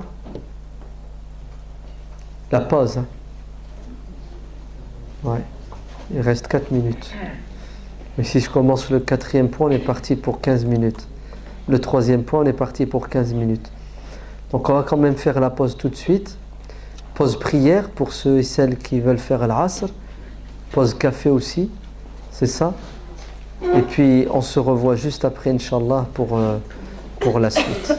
la pause. Hein. Ouais, il reste 4 minutes. Mais si je commence le 4e point, on est parti pour 15 minutes. Le 3e point, on est parti pour 15 minutes. Donc on va quand même faire la pause tout de suite. Pause prière pour ceux et celles qui veulent faire l'asr. Pause café aussi, c'est ça. Et puis on se revoit juste après, Inch'Allah, pour la suite.